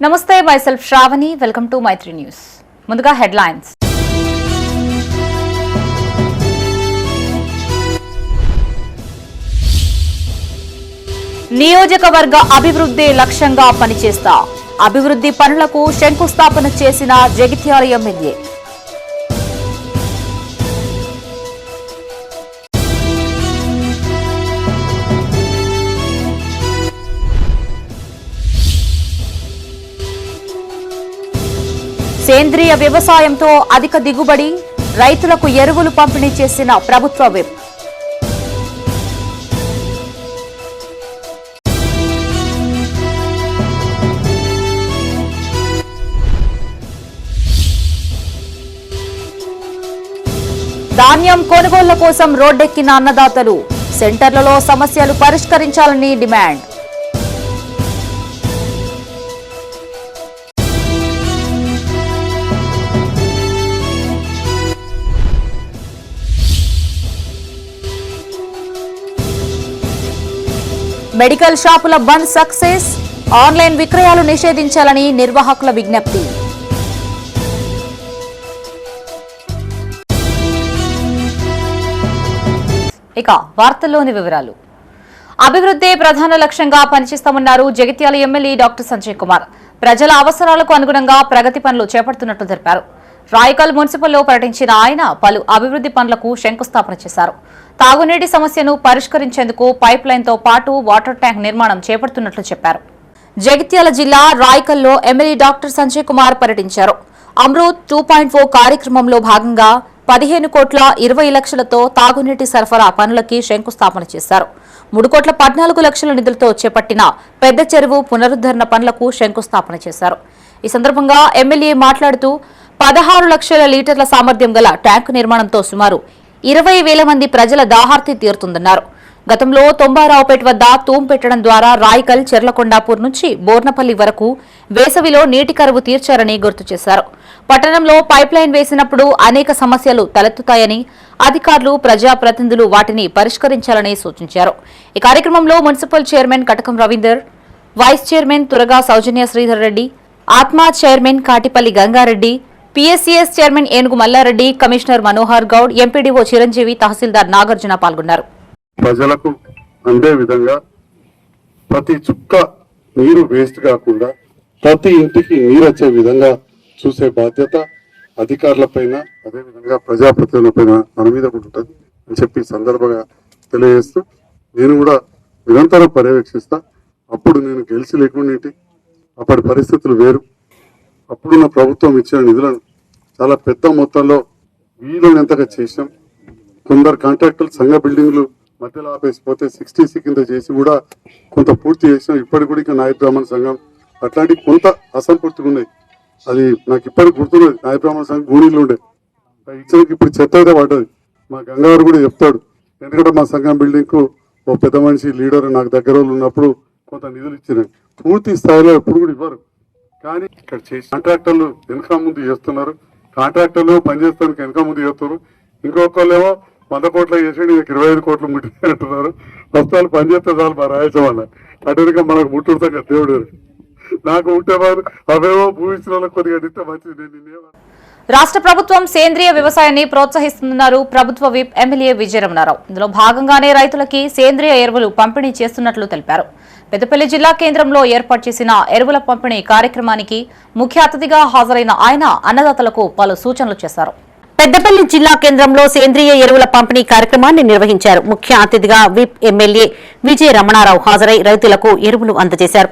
నమస్తే, myself Shravani. Welcome to Maitri news. ముందుగా headlines. నియోజకవర్గ అభివృద్ధి లక్ష్యంగా పనిచేస్తా. అభివృద్ధి పనులకు శంకుస్థాపన చేసిన జగిత్యాల ఎమ్మెల్యే. సేంద్రియ వ్యవసాయంతో అధిక దిగుబడి, రైతులకు ఎరువులు పంపిణీ చేసిన ప్రభుత్వ విప్. ధాన్యం కొనుగోళ్ల కోసం రోడ్డెక్కిన అన్నదాతలు, సెంటర్లలో సమస్యలు పరిష్కరించాలని డిమాండ్. మెడికల్ షాపుల బంద్ సక్సెస్, ఆన్లైన్ విక్రయాలు నిషేధించాలని నిర్వాహకుల విజ్ఞప్తి. ఇక వార్తల్లోని వివరాలు. అభివృద్ధి ప్రధాన లక్ష్యంగా పనిచేస్తామన్నారు జగిత్యాల ఎమ్మెల్యే డాక్టర్ సంజయ్ కుమార్. ప్రజల అవసరాలకు అనుగుణంగా ప్రగతి పనులు చేపడుతున్నట్లు తెలిపారు. రాయకల్ మున్సిపల్లో పర్యటించిన ఆయన పలు అభివృద్ధి పనులకు శంకుస్థాపన చేశారు. తాగునీటి సమస్యను పరిష్కరించేందుకు పైప్ లైన్ తో పాటు వాటర్ ట్యాంక్ నిర్మాణం చేపడుతున్నట్లు చెప్పారు. జగిత్యాల జిల్లా రాయకల్లో ఎమ్మెల్యే డాక్టర్ సంజయ్ కుమార్ పర్యటించారు. అమృత్ 2.0 కార్యక్రమంలో భాగంగా 15,20,00,000తో తాగునీటి సరఫరా పనులకి శంకుస్థాపన చేశారు. 3,14,00,000 నిధులతో చేపట్టిన పెద్ద చెరువు పునరుద్ధరణ పనులకు శంకుస్థాపన చేశారు. ఈ సందర్భంగా ఎమ్మెల్యే మాట్లాడుతూ 16 లక్షల లీటర్ల సామర్థ్యం గల ట్యాంకు నిర్మాణంతో సుమారు 20,000 మంది ప్రజల దాహార్తి తీరుతుందన్నారు. గతంలో తొంబారావుపేట వద్ద తూము పెట్టడం ద్వారా రాయకల్, చెర్లకొండాపూర్ నుంచి బోర్నపల్లి వరకు వేసవిలో నీటి కరువు తీర్చారని గుర్తు చేశారు. పట్టణంలో పైప్ లైన్ వేసినప్పుడు అనేక సమస్యలు తలెత్తుతాయని, అధికారులు, ప్రజాప్రతినిధులు వాటిని పరిష్కరించాలని సూచించారు. ఈ కార్యక్రమంలో మున్సిపల్ చైర్మన్ కటకం రవీందర్, వైస్ చైర్మన్ తురగా సౌజన్య శ్రీధర్ రెడ్డి, ఆత్మా chairman Katipalli Gangareddy, PSCS chairman ఏనుగు మల్లారెడ్డి, కమిషనర్ మనోహర్ గౌడ్, ఎంపీడీఓ చిరంజీవి, తహసీల్దార్ నాగార్జున పాల్గొన్నారు. ప్రజలకు అందే విధంగా ప్రతి చుక్క నీరు వేస్ట్ కాకుండా ప్రతి ఇంటికి నీరు వచ్చే విధంగా చూసే బాధ్యత అధికారులపైన, అదేవిధంగా ప్రజాప్రతినిధులపైన మన మీద కూడా ఉంటుంది అని చెప్పి సందర్భంగా తెలియజేస్తూ, నేను కూడా నిరంతరం పర్యవేక్షిస్తా. అప్పుడు నేను గెలిచి లేకుండా అప్పటి పరిస్థితులు వేరు. అప్పుడున్న ప్రభుత్వం ఇచ్చిన నిధులను చాలా పెద్ద మొత్తంలో వీలైనంతగా చేసినాం. కొందరు కాంట్రాక్టులు సంఘ బిల్డింగ్లు మధ్యలో ఆపేసిపోతే 60C కింద చేసి కూడా కొంత పూర్తి చేసినాం. ఇప్పటికి కూడా ఇంకా నాయ బ్రాహ్మణ సంఘం అట్లాంటి కొంత అసంపూర్తిగా ఉన్నాయి. అది నాకు ఇప్పటికి గుర్తున్నది. నాయ బ్రాహ్మణ సంఘం గూనీళ్ళు ఉండే ఇచ్చరికి ఇప్పుడు చెత్త అయితే పడ్డది. మా గంగారు కూడా చెప్తాడు, ఎందుకంటే మా సంఘం బిల్డింగ్ కు ఓ పెద్ద మనిషి లీడర్ నాకు దగ్గర ఉన్నప్పుడు కొంత నిధులు ఇచ్చినాయి. పూర్తి స్థాయిలో ఎప్పుడు కూడా ఇవ్వరు. కానీ ఇక్కడ చేసి కాంట్రాక్టర్లు వెనక ముందు చేస్తున్నారు. కాంట్రాక్టర్లు పనిచేస్తానికి వెనక ముందు చేస్తున్నారు. ఇంకొకళ్ళేమో 100 కోట్లు చేసి 25 కోట్లు ముట్టినట్టున్నారు. ప్రస్తుతాలు పనిచేస్తే చాలు మా రాయచం అన్న అటుగా మనకు ముట్టుతాం దేవుడు. నాకు ఉంటే వారు అవేవో భూమించిన వాళ్ళకి కొద్దిగా అడిగితే మంచిది. నేను రాష్ట్ర ప్రభుత్వం సేంద్రియ వ్యవసాయాన్ని ప్రోత్సహిస్తున్నారు ప్రభుత్వ విప్ ఎమ్మెల్యే విజయరమణారావు. ఇందులో భాగంగానే రైతులకి సేంద్రియ ఎరువులు పంపిణీ చేస్తున్నట్లు తెలిపారు. పెద్దపల్లి జిల్లా కేంద్రంలో ఏర్పాటు చేసిన ఎరువుల పంపిణీ కార్యక్రమానికి ముఖ్య అతిథిగా హాజరైన ఆయన అన్నదాతలకు పలు సూచనలు చేశారు. పెద్దపల్లి జిల్లా కేంద్రంలో సేంద్రియ ఎరువుల పంపిణీ కార్యక్రమాన్ని నిర్వహించారు. ముఖ్య అతిథిగా విప్ ఎమ్మెల్యే విజయ రమణారావు హాజరై రైతులకు ఎరువులు అందజేశారు.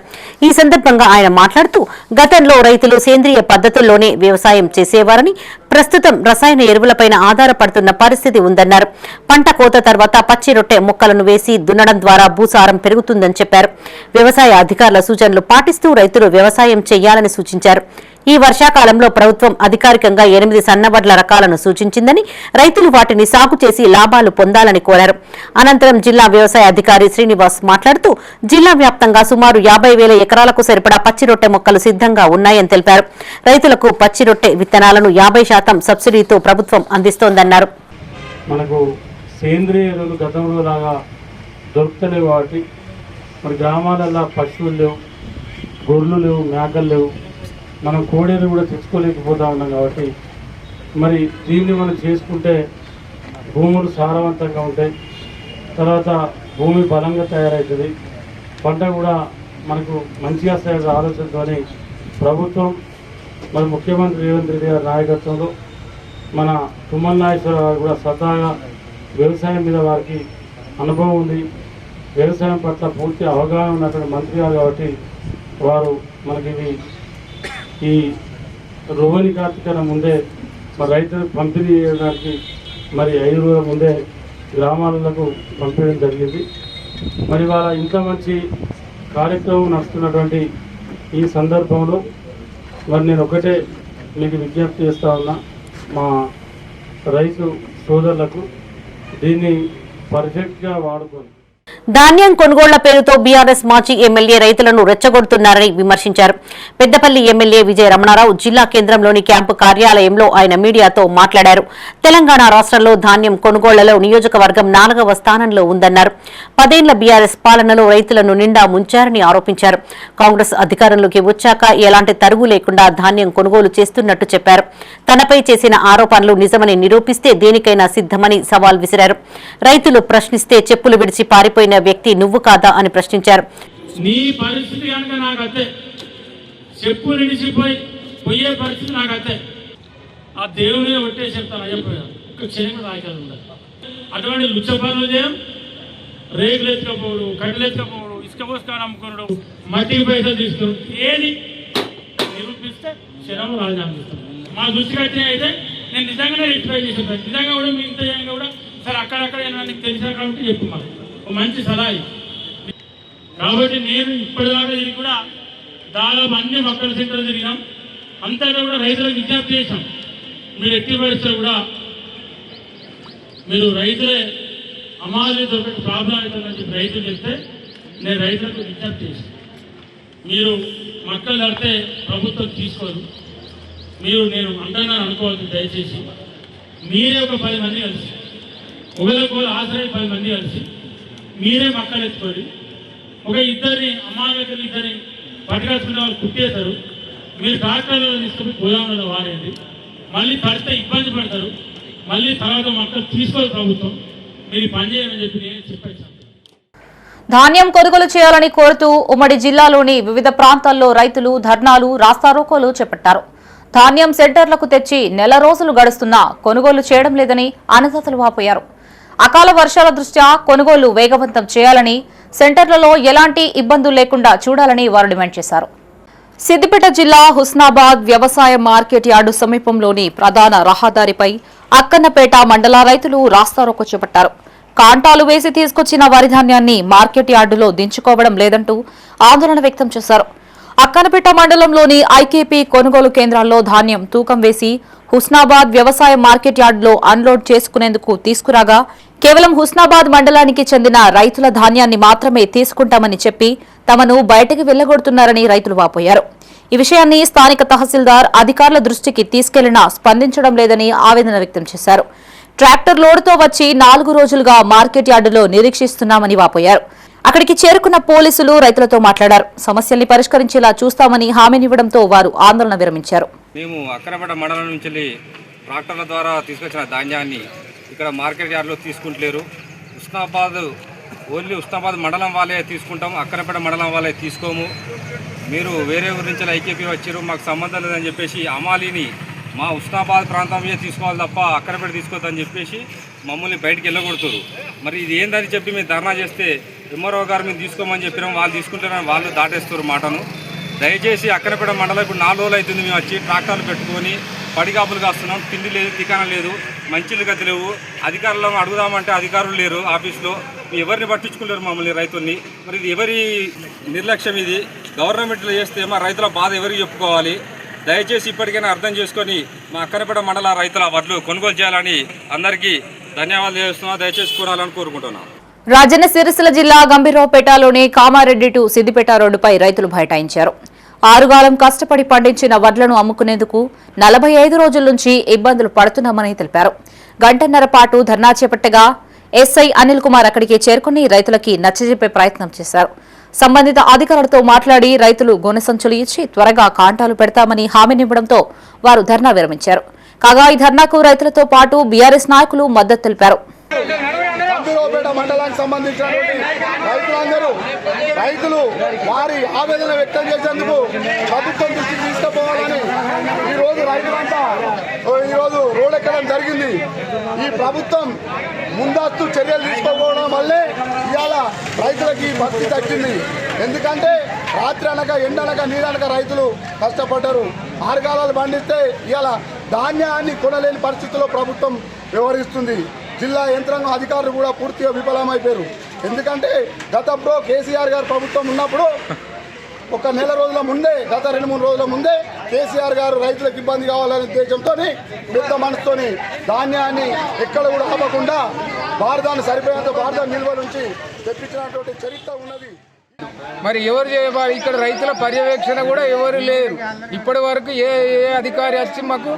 ఈ సందర్భంగా ఆయన మాట్లాడుతూ, గతంలో రైతులు సేంద్రియ పద్ధతుల్లోనే వ్యవసాయం చేసేవారని, ప్రస్తుతం రసాయన ఎరువులపైన ఆధారపడుతున్న పరిస్థితి ఉందన్నారు. పంట కోత తర్వాత పచ్చి రొట్టె మొక్కలను వేసి దున్నడం ద్వారా భూసారం పెరుగుతుందని చెప్పారు. వ్యవసాయ అధికారుల సూచనలు పాటిస్తూ రైతులు వ్యవసాయం చేయాలని సూచించారు. ఈ వర్షాకాలంలో ప్రభుత్వం అధికారికంగా 8 సన్నవడ్ల రకాలను సూచించిందని, రైతులు వాటిని సాగు చేసి లాభాలు పొందాలని కోరారు. అనంతరం జిల్లా వ్యవసాయ అధికారి శ్రీనివాస్ మాట్లాడుతూ, జిల్లా వ్యాప్తంగా సుమారు 50,000 ఎకరాలకు సరిపడా పచ్చి రొట్టె మొక్కలు సిద్ధంగా ఉన్నాయని తెలిపారు. రైతులకు పచ్చి రొట్టె విత్తనాలను 50% సబ్సిడీతో ప్రభుత్వం అందిస్తోందన్నారు. మనకు సేంద్రియ ఎరువులు గతంలో లాగా దొరుకుతలేవు కాబట్టి మరి గ్రామాలలో పశువులు లేవు, గొర్రెలు లేవు, మేకలు లేవు, మనం కోడేరు కూడా తెచ్చుకోలేకపోతా ఉన్నాం. కాబట్టి మరి దీన్ని మనం చేసుకుంటే భూములు సారవంతంగా ఉంటాయి, తర్వాత భూమి బలంగా తయారవుతుంది, పంట కూడా మనకు మంచిగా వస్తాయనే ఆలోచనతోని ప్రభుత్వం మరి ముఖ్యమంత్రి రేవంత్ రెడ్డి గారి నాయకత్వంలో మన తుమ్మల నాగేశ్వరరావు గారు కూడా స్వతహాగా వ్యవసాయం మీద వారికి అనుభవం ఉంది, వ్యవసాయం పట్ల పూర్తి అవగాహన ఉన్నటువంటి మంత్రి గారు. కాబట్టి వారు మనకి ఈ రోహిణి కార్తీకన ముందే మరి రైతులకు పంపిణీ చేయడానికి మరి 5 రోజుల ముందే గ్రామాలకు పంపించడం జరిగింది. మరి వాళ్ళ ఇంత మంచి కార్యక్రమం నడుస్తున్నటువంటి ఈ సందర్భంలో మరి నేను ఒకటే మీకు విజ్ఞప్తి చేస్తూ ఉన్నా, మా రైతు సోదరులకు దీన్ని పర్ఫెక్ట్గా వాడుకోండి. ధాన్యం కొనుగోళ్ల పేరుతో బీఆర్ఎస్ మాజీ ఎమ్మెల్యే రైతులను రెచ్చగొడుతున్నారని విమర్శించారు. పెద్దపల్లి ఎమ్మెల్యే విజయ రమణారావు జిల్లా కేంద్రంలోని క్యాంపు కార్యాలయంలో ఆయన మీడియాతో మాట్లాడారు. తెలంగాణ రాష్ట్రంలో ధాన్యం కొనుగోళ్లలో నియోజకవర్గం 4వ స్థానంలో ఉందన్నారు. 10 ఏళ్ల బీఆర్ఎస్ పాలనలో రైతులను నిండా ముంచారని ఆరోపించారు. కాంగ్రెస్ అధికారంలోకి వచ్చాక ఎలాంటి తరుగు లేకుండా ధాన్యం కొనుగోలు చేస్తున్నట్టు చెప్పారు. తనపై చేసిన ఆరోపణలు నిజమని నిరూపిస్తే దేనికైనా సిద్దమని సవాల్ విసిరారు. రైతులు ప్రశ్నిస్తే చెప్పులు విడిచి పారిపోయిన వ్యక్తి నువ్వు కాదా అని ప్రశ్నించారు. నీ పరిస్థితి కనుక నాకు అత్తే, చెప్పు నిడిచిపోయి పోయే పరిస్థితి నాకు అత్తే, ఆ దేవుని ఒట్టే చెప్తాను అయ్యపోయా ఒక క్షణం రాయగలను. అటువంటి లుచ్చ పనులు చేయం, రేగులు ఎత్తుకపోవడం, కట్టెలు ఎత్తుకపోవడం, ఇసుక పోసుకొని అమ్ముకోవడం, మట్టికి పైసలు తీసుకోవడం, ఏది నిరూపిస్తే క్షణం రాజామిస్తాను. మా దృష్టికి అయితే అయితే నేను నిజంగానే రెక్టిఫై చేసేది, నిజంగా కూడా మీ ఇంత కూడా సరే అక్కడక్కడ నీకు తెలిసిన కాబట్టి చెప్పు మాకు మంచి సలహా. కాబట్టి నేను ఇప్పటిదాకా ఇది కూడా దాదాపు అన్ని మొక్కల సెంటర్లు తిరిగినాం, అంతటా కూడా రైతులకు విజ్ఞప్తి చేశాం. మీరు ఎట్టి పరిస్థితులు కూడా మీరు రైతులే అమాలీతో ప్రాబ్లం అవుతుందని చెప్పి రైతులు చెప్తే నేను రైతులకు విజ్ఞప్తి చేశాను. మీరు మొక్కలు కడితే ప్రభుత్వం తీసుకోదు, మీరు నేను అంటున్నాను అనుకోవద్దు. దయచేసి మీరే ఒక 10 మంది కలిసి, ఒకరికొకరు ఆశ్రయ 10 మంది కలిసి మీరే మొక్కలు ఎత్తుకొని ఒక ఇద్దరిని అమ్మాయిలకి ఇద్దరిని పట్టుకొచ్చుకునే వాళ్ళు కుట్టేశారు. మీరు ట్రాక్టర్లలో తీసుకుని గోదాములలో వారేది, మళ్ళీ పడితే ఇబ్బంది పడతారు, మళ్ళీ తర్వాత మొక్కలు తీసుకోవాలి ప్రభుత్వం. మీరు పని చేయమని చెప్పి నేను చెప్పేసాను. ధాన్యం కొనుగోలు చేయాలని కోరుతూ ఉమ్మడి జిల్లాలోని వివిధ ప్రాంతాల్లో రైతులు ధర్నాలు, రాస్తారోకోలు చేపట్టారు. ధాన్యం సెంటర్లకు తెచ్చి నెల రోజులు గడుస్తున్నా కొనుగోలు చేయడం లేదని అన్నదాతలు వాపోయారు. అకాల వర్షాల దృష్ట్యా కొనుగోలు వేగవంతం చేయాలని, సెంటర్లలో ఎలాంటి ఇబ్బందులు లేకుండా చూడాలని వారు డిమాండ్ చేశారు. సిద్దిపేట జిల్లా హుస్నాబాద్ వ్యవసాయ మార్కెట్ యార్డు సమీపంలోని ప్రధాన రహదారిపై అక్కన్నపేట మండల రైతులు రాస్తారోకో చేపట్టారు. కాంటాలు వేసి తీసుకొచ్చిన వరి ధాన్యాన్ని మార్కెట్ యార్డులో దించుకోవడం లేదంటూ ఆందోళన వ్యక్తం చేశారు. అక్కన్నపేట మండలంలోని ఐకేపీ కొనుగోలు కేంద్రాల్లో ధాన్యం తూకం వేసి హుస్నాబాద్ వ్యవసాయ మార్కెట్ యార్డులో అన్లోడ్ చేసుకునేందుకు తీసుకురాగా కేవలం హుస్నాబాద్ మండలానికి చెందిన రైతుల ధాన్యాన్ని మాత్రమే తీసుకుంటామని చెప్పి తమను బయటకు వెళ్లగొడుతున్నారని రైతులు వాపోయారు. ఈ విషయాన్ని స్థానిక తహసీల్దార్ అధికారుల దృష్టికి తీసుకెళ్లినా స్పందించడం లేదని ఆవేదన వ్యక్తం చేశారు. ట్రాక్టర్ లోడుతో వచ్చి 4 రోజులుగా మార్కెట్ యార్డులో నిరీక్షిస్తున్నామని వాపోయారు. అక్కడికి చేరుకున్న పోలీసులు రైతులతో మాట్లాడారు. సమస్యల్ని పరిష్కరించేలా చూస్తామని హామీనివ్వడంతో వారు ఆందోళన విరమించారు. మేము అక్కనపేట మండలం నుంచి ట్రాక్టర్ల ద్వారా తీసుకొచ్చిన ధాన్యాన్ని ఇక్కడ మార్కెట్ యార్డ్లో తీసుకుంటలేరు. ఓన్లీ ఉస్నాబాద్ మండలం వాళ్ళే తీసుకుంటాము, అక్కనపేట మండలం వాళ్ళే తీసుకోము. మీరు వేరే ఊరి నుంచి ఐకేపీ వచ్చారు, మాకు సంబంధం లేదని చెప్పేసి అమాలీని మా ఉస్నాబాద్ ప్రాంతం మీద తీసుకోవాలి తప్ప అక్కనపేట తీసుకోవద్దని చెప్పేసి మమ్మల్ని బయటికి వెళ్ళగొడుతురు. మరి ఇది ఏందని చెప్పి మేము ధర్నా చేస్తే ఎంఆర్ఓ గారు మేము తీసుకోమని చెప్పినాం, వాళ్ళు తీసుకుంటారని వాళ్ళు దాటేస్తారు మాటను. దయచేసి అక్కనపేట మండలం ఇప్పుడు 4 రోజులు అవుతుంది మేము వచ్చి ట్రాక్టర్లు పెట్టుకొని పడిగాపులు కాస్తున్నాం. తిండి లేదు, టికాణం లేదు, మంచిలు గతి లేవు. అధికారులను అడుగుదామంటే అధికారులు లేరు ఆఫీస్లో. ఎవరిని పట్టించుకుంటారు మమ్మల్ని రైతుల్ని? మరి ఇది ఎవరి నిర్లక్ష్యం? ఇది గవర్నమెంట్లో చేస్తే మా రైతుల బాధ ఎవరికి చెప్పుకోవాలి? దయచేసి ఇప్పటికైనా అర్థం చేసుకొని మా అక్కనపేట మండల రైతుల వడ్లు కొనుగోలు చేయాలని అందరికీ ధన్యవాదాలు చేస్తున్నా. దయచేసి కోరాలని కోరుకుంటున్నాను. రాజన్న సిరిసిల్ల జిల్లా గంభీరావుపేటలోని కామారెడ్డి టు సిద్దిపేట రోడ్డుపై రైతులు బైఠాయించారు. ఆరుగాలం కష్టపడి పండించిన వడ్లను అమ్ముకునేందుకు 45 రోజుల నుంచి ఇబ్బందులు పడుతున్నామని తెలిపారు. గంటన్నర పాటు ధర్నా చేపట్టగా ఎస్ఐ అనిల్ కుమార్ అక్కడికి చేరుకుని రైతులకి నచ్చజెప్పే ప్రయత్నం చేశారు. సంబంధిత అధికారులతో మాట్లాడి రైతులు గోనె సంచులు ఇచ్చి త్వరగా కాంటాలు పెడతామని హామీనివ్వడంతో వారు ధర్నా విరమించారు. కాగా ఈ ధర్నాకు రైతులతో పాటు బీఆర్ఎస్ నాయకులు మద్దతు తెలిపారు. కంబిరావుపేట మండలానికి సంబంధించినటువంటి రైతులు వారి ఆవేదన వ్యక్తం చేసేందుకు ప్రభుత్వం దృష్టికి తీసుకుపోవాలని ఈరోజు రైతులంతా రోడ్ ఎక్కడం జరిగింది. ఈ ప్రభుత్వం ముందస్తు చర్యలు తీసుకోకపోవడం వల్లే ఇవాళ రైతులకి భక్తి తగ్గింది. ఎందుకంటే రాత్రి అనక ఎండనక నీరనక రైతులు కష్టపడ్డారు. ఆరుగాలాలు పండిస్తే ఇవాళ ధాన్యాన్ని కొనలేని పరిస్థితుల్లో ప్రభుత్వం వ్యవహరిస్తుంది. జిల్లా యంత్రాంగం అధికారులు కూడా పూర్తిగా విఫలమైపోయారు. ఎందుకంటే గతంలో కేసీఆర్ గారు ప్రభుత్వం ఉన్నప్పుడు ఒక నెల రోజుల ముందే, గత 2-3 రోజుల ముందే కేసీఆర్ గారు రైతులకు ఇబ్బంది కావాలనే ఉద్దేశంతో పెద్ద మనసుతోని ధాన్యాన్ని ఎక్కడ కూడా ఆపకుండా భారతాన్ని సరిపోయేంత భారత నిల్వ నుంచి తెప్పించినటువంటి చరిత్ర ఉన్నది. మరి ఎవరు చేయవాలి? ఇక్కడ రైతుల పర్యవేక్షణ కూడా ఎవరు లేరు. ఇప్పటి వరకు ఏ అధికారి వచ్చి మాకు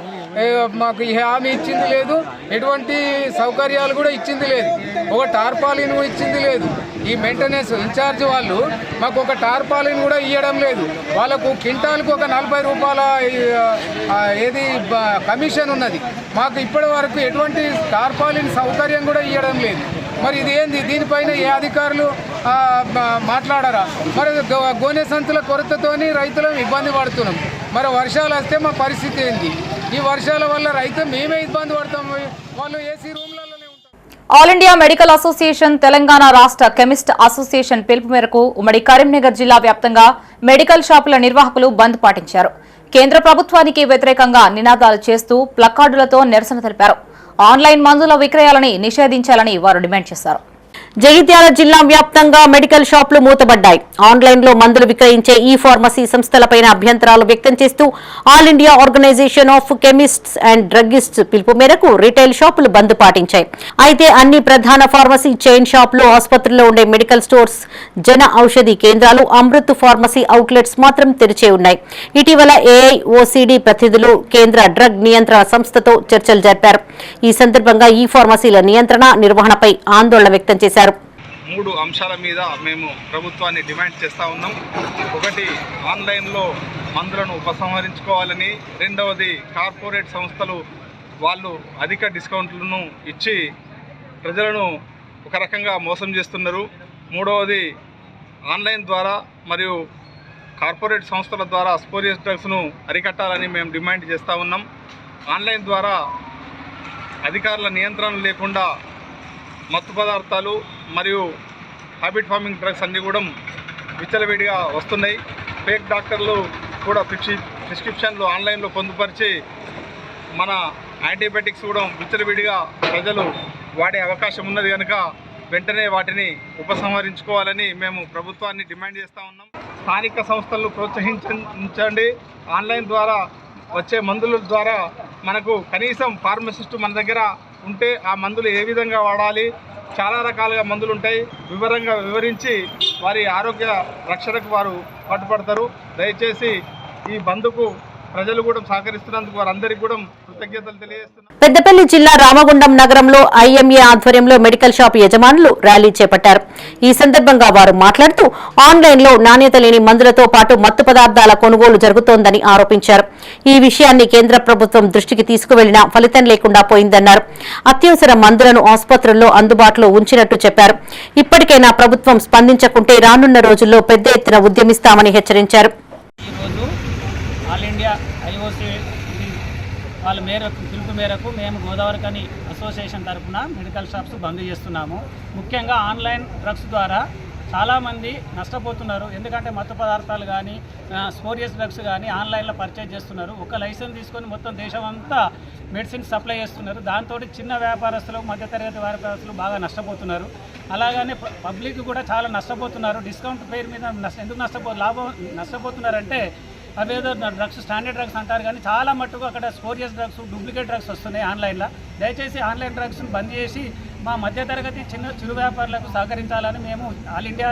హామీ ఇచ్చింది లేదు, ఎటువంటి సౌకర్యాలు కూడా ఇచ్చింది లేదు, ఒక టార్పాలిన్ కూడా ఇచ్చింది లేదు. ఈ మెయింటెనెన్స్ ఇన్ఛార్జ్ వాళ్ళు మాకు ఒక టార్పాలిన్ కూడా ఇవ్వడం లేదు. వాళ్ళకు క్వింటాల్కు ఒక 40 రూపాయల కమిషన్ ఉన్నది. మాకు ఇప్పటి వరకు ఎటువంటి టార్పాలిన్ సౌకర్యం కూడా ఇవ్వడం లేదు. మరి ఇది ఏంది? దీనిపైన ఏ అధికారులు మాట్లాడారా? మరి గోనె సంతుల కొరతతోని రైతులం ఇబ్బంది పడుతున్నాం. మరి వర్షాలు వస్తే మా పరిస్థితి ఏంది? ఈ వర్షాల వల్ల రైతు మేమే ఇబ్బంది పడతాం. వాళ్ళు ఏసీ రూమ్లలోనే ఉంటారు. All India medical association, Telangana రాష్ట్ర కెమిస్ట్ అసోసియేషన్ పిలుపు మేరకు ఉమ్మడి కరీంనగర్ జిల్లా వ్యాప్తంగా మెడికల్ షాపుల నిర్వాహకులు బంద్ పాటించారు. కేంద్ర ప్రభుత్వానికి వ్యతిరేకంగా నినాదాలు చేస్తూ ప్లకార్డులతో నిరసన తెలిపారు. ఆన్లైన్ మందుల విక్రయాలని నిషేధించాలని వారు డిమాండ్ చేశారు. జగిత్యాల జిల్లా వ్యాప్తంగా మెడికల్ షాపులు మూతబడ్డాయి. ఆన్లైన్లో మందులు విక్రయించే ఈ ఫార్మసీ సంస్థలపైన అభ్యంతరాలు వ్యక్తం చేస్తూ all India organisation of chemists and druggists పిలుపు మేరకు రిటైల్ షాపులు బంద్ పాటించాయి. అయితే అన్ని ప్రధాన ఫార్మసీ చైన్ షాపులు, ఆసుపత్రుల్లో ఉండే మెడికల్ స్టోర్స్, జన ఔషధి కేంద్రాలు, అమృత్ ఫార్మసీ అవుట్లెట్స్ మాత్రం తెరిచే ఉన్నాయి. ఇటీవల ఏఐఓసిడి ప్రతినిధులు కేంద్ర డ్రగ్ నియంత్రణ సంస్థతో చర్చలు జరిపారు. ఈ సందర్భంగా ఈ ఫార్మసీల నియంత్రణ, నిర్వహణపై ఆందోళన వ్యక్తం చేశారు. 3 అంశాల మీద మేము ప్రభుత్వాన్ని డిమాండ్ చేస్తూ ఉన్నాం. ఒకటి, ఆన్లైన్లో మందులను ఉపసంహరించుకోవాలని. రెండవది, కార్పొరేట్ సంస్థలు వాళ్ళు అధిక డిస్కౌంట్లను ఇచ్చి ప్రజలను ఒక రకంగా మోసం చేస్తున్నారు. మూడవది, ఆన్లైన్ ద్వారా మరియు కార్పొరేట్ సంస్థల ద్వారా స్పోరియస్ డ్రగ్స్ను అరికట్టాలని మేము డిమాండ్ చేస్తూ ఉన్నాం. ఆన్లైన్ ద్వారా అధికారుల నియంత్రణ లేకుండా మత్తు పదార్థాలు మరియు హ్యాబిట్ ఫార్మింగ్ డ్రగ్స్ అన్నీ కూడా విచ్చలవిడిగా వస్తున్నాయి. ఫేక్ డాక్టర్లు కూడా ప్రిస్క్రిప్షన్లు ఆన్లైన్లో పొందుపరిచి మన యాంటీబయాటిక్స్ కూడా విచ్చలవిడిగా ప్రజలు వాడే అవకాశం ఉన్నది కనుక వెంటనే వాటిని ఉపసంహరించుకోవాలని మేము ప్రభుత్వాన్ని డిమాండ్ చేస్తూ ఉన్నాం. స్థానిక సంస్థలను ప్రోత్సహించండి. ఆన్లైన్ ద్వారా వచ్చే మందుల ద్వారా మనకు కనీసం ఫార్మసిస్టు మన దగ్గర ఉంటే ఆ మందులు ఏ విధంగా వాడాలి, చాలా రకాలుగా మందులు ఉంటాయి, వివరంగా వివరించి వారి ఆరోగ్య రక్షణకు వారు పట్టుపడతారు. దయచేసి ఈ బంద్కు ప్రజలు కూడా సహకరిస్తున్నందుకు వారందరికీ కూడా కృతజ్ఞతలు తెలియజేస్తున్నారు. పెద్దపల్లి జిల్లా రామగుండం నగరంలో ఐఎంఏ ఆధ్వర్యంలో మెడికల్ షాప్ యజమానులు ర్యాలీ చేపట్టారు. ఈ సందర్భంగా వారు మాట్లాడుతూ ఆన్లైన్లో నాణ్యత లేని మందులతో పాటు మత్తు పదార్థాల కొనుగోలు జరుగుతోందని ఆరోపించారు. ఈ విషయాన్ని కేంద్ర ప్రభుత్వం దృష్టికి తీసుకువెళ్లినా ఫలితం లేకుండా పోయిందన్నారు. అత్యవసర మందులను ఆసుపత్రుల్లో అందుబాటులో ఉంచినట్టు చెప్పారు. ఇప్పటికైనా ప్రభుత్వం స్పందించకుంటే రానున్న రోజుల్లో పెద్ద ఎత్తున ఉద్యమిస్తామని హెచ్చరించారు. ఆల్ ఇండియా ఐఓసి వాళ్ళ పిలుపు మేరకు మేము గోదావరిఖని అసోసియేషన్ తరఫున మెడికల్ షాప్స్ బంద్ చేస్తున్నాము. ముఖ్యంగా ఆన్లైన్ డ్రగ్స్ ద్వారా చాలామంది నష్టపోతున్నారు. ఎందుకంటే మత్తు పదార్థాలు కానీ స్పోరియస్ డ్రగ్స్ కానీ ఆన్లైన్లో పర్చేజ్ చేస్తున్నారు. ఒక లైసెన్స్ తీసుకొని మొత్తం దేశం అంతా మెడిసిన్ సప్లై చేస్తున్నారు. దాంతో చిన్న వ్యాపారస్తులు, మధ్యతరగతి వ్యాపారస్తులు బాగా నష్టపోతున్నారు. అలాగనే పబ్లిక్ కూడా చాలా నష్టపోతున్నారు. డిస్కౌంట్ పేరు మీద ఎందుకు నష్టపోతున్నారంటే అవేదో డ్రగ్స్, స్టాండర్డ్ డ్రగ్స్ అంటారు కానీ చాలా మట్టుకు అక్కడ స్పోరియస్ డ్రగ్స్, డూప్లికేట్ డ్రగ్స్ వస్తున్నాయి ఆన్లైన్లో. దయచేసి ఆన్లైన్ డ్రగ్స్ను బంద్ చేసి మా మధ్యతరగతి చిరు వ్యాపారులకు సహకరించాలని మేము ఆల్ ఇండియా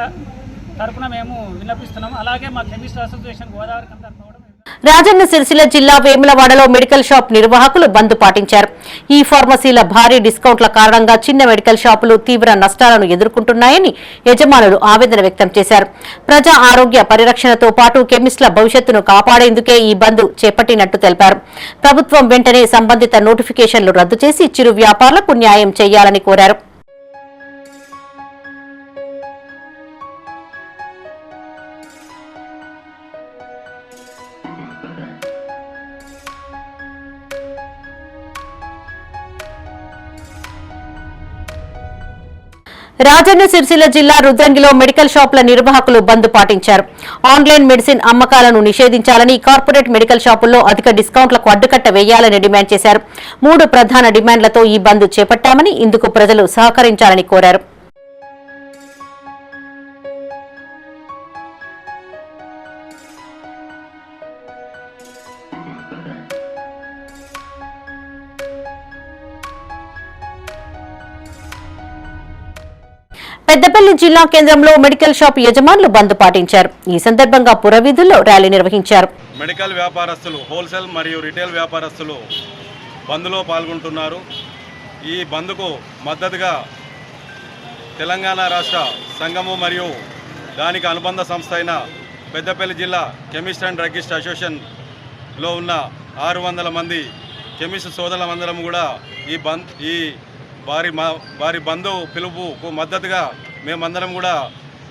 తరఫున మేము విన్నపిస్తున్నాము. అలాగే మా కెమిస్ట్ అసోసియేషన్ గోదావరి తరఫున కూడా రాజన్న సిరిసిల్ల జిల్లా వేములవాడలో మెడికల్ షాప్ నిర్వాహకులు బంద్ పాటించారు. ఈ ఫార్మసీల భారీ డిస్కౌంట్ల కారణంగా చిన్న మెడికల్ షాపులు తీవ్ర నష్టాలను ఎదుర్కొంటున్నాయని యజమానులు ఆవేదన వ్యక్తం చేశారు. ప్రజా ఆరోగ్య పరిరక్షణతో పాటు కెమిస్టుల భవిష్యత్తును కాపాడేందుకే ఈ బంద్ చేపట్టినట్టు తెలిపారు. ప్రభుత్వం వెంటనే సంబంధిత నోటిఫికేషన్లు రద్దు చేసి చిరు వ్యాపారులకు న్యాయం చేయాలని కోరారు. రాజన్న సిరిసిల్ల జిల్లా రుద్రంగిలో మెడికల్ షాపుల నిర్వాహకులు బంద్ పాటించారు. ఆన్లైన్ మెడిసిన్ అమ్మకాలను నిషేధించాలని, కార్పొరేట్ మెడికల్ షాపుల్లో అధిక డిస్కౌంట్లకు అడ్డుకట్ట వేయాలని డిమాండ్ చేశారు. 3 ప్రధాన డిమాండ్లతో ఈ బంద్ చేపట్టామని, ఇందుకు ప్రజలు సహకరించాలని కోరారు. పెద్దపల్లి జిల్లా కేంద్రంలో మెడికల్ షాప్ యజమానులు బంద్ పాటించారు. ఈ సందర్భంగా పురవీధుల్లో ర్యాలీ నిర్వహించారు. మెడికల్ వ్యాపారస్తులు, హోల్సేల్ మరియు రిటైల్ వ్యాపారస్తులు బంద్లో పాల్గొంటున్నారు. ఈ బంద్కు మద్దతుగా తెలంగాణ రాష్ట్ర సంఘము మరియు దానికి అనుబంధ సంస్థ అయిన పెద్దపల్లి జిల్లా కెమిస్ట్ అండ్ డ్రగ్గిస్ట్ అసోసియేషన్లో ఉన్న 600 మంది కెమిస్ట్ సోదరులందరం కూడా ఈ వారి బంధు పిలుపుకు మద్దతుగా మేమందరం కూడా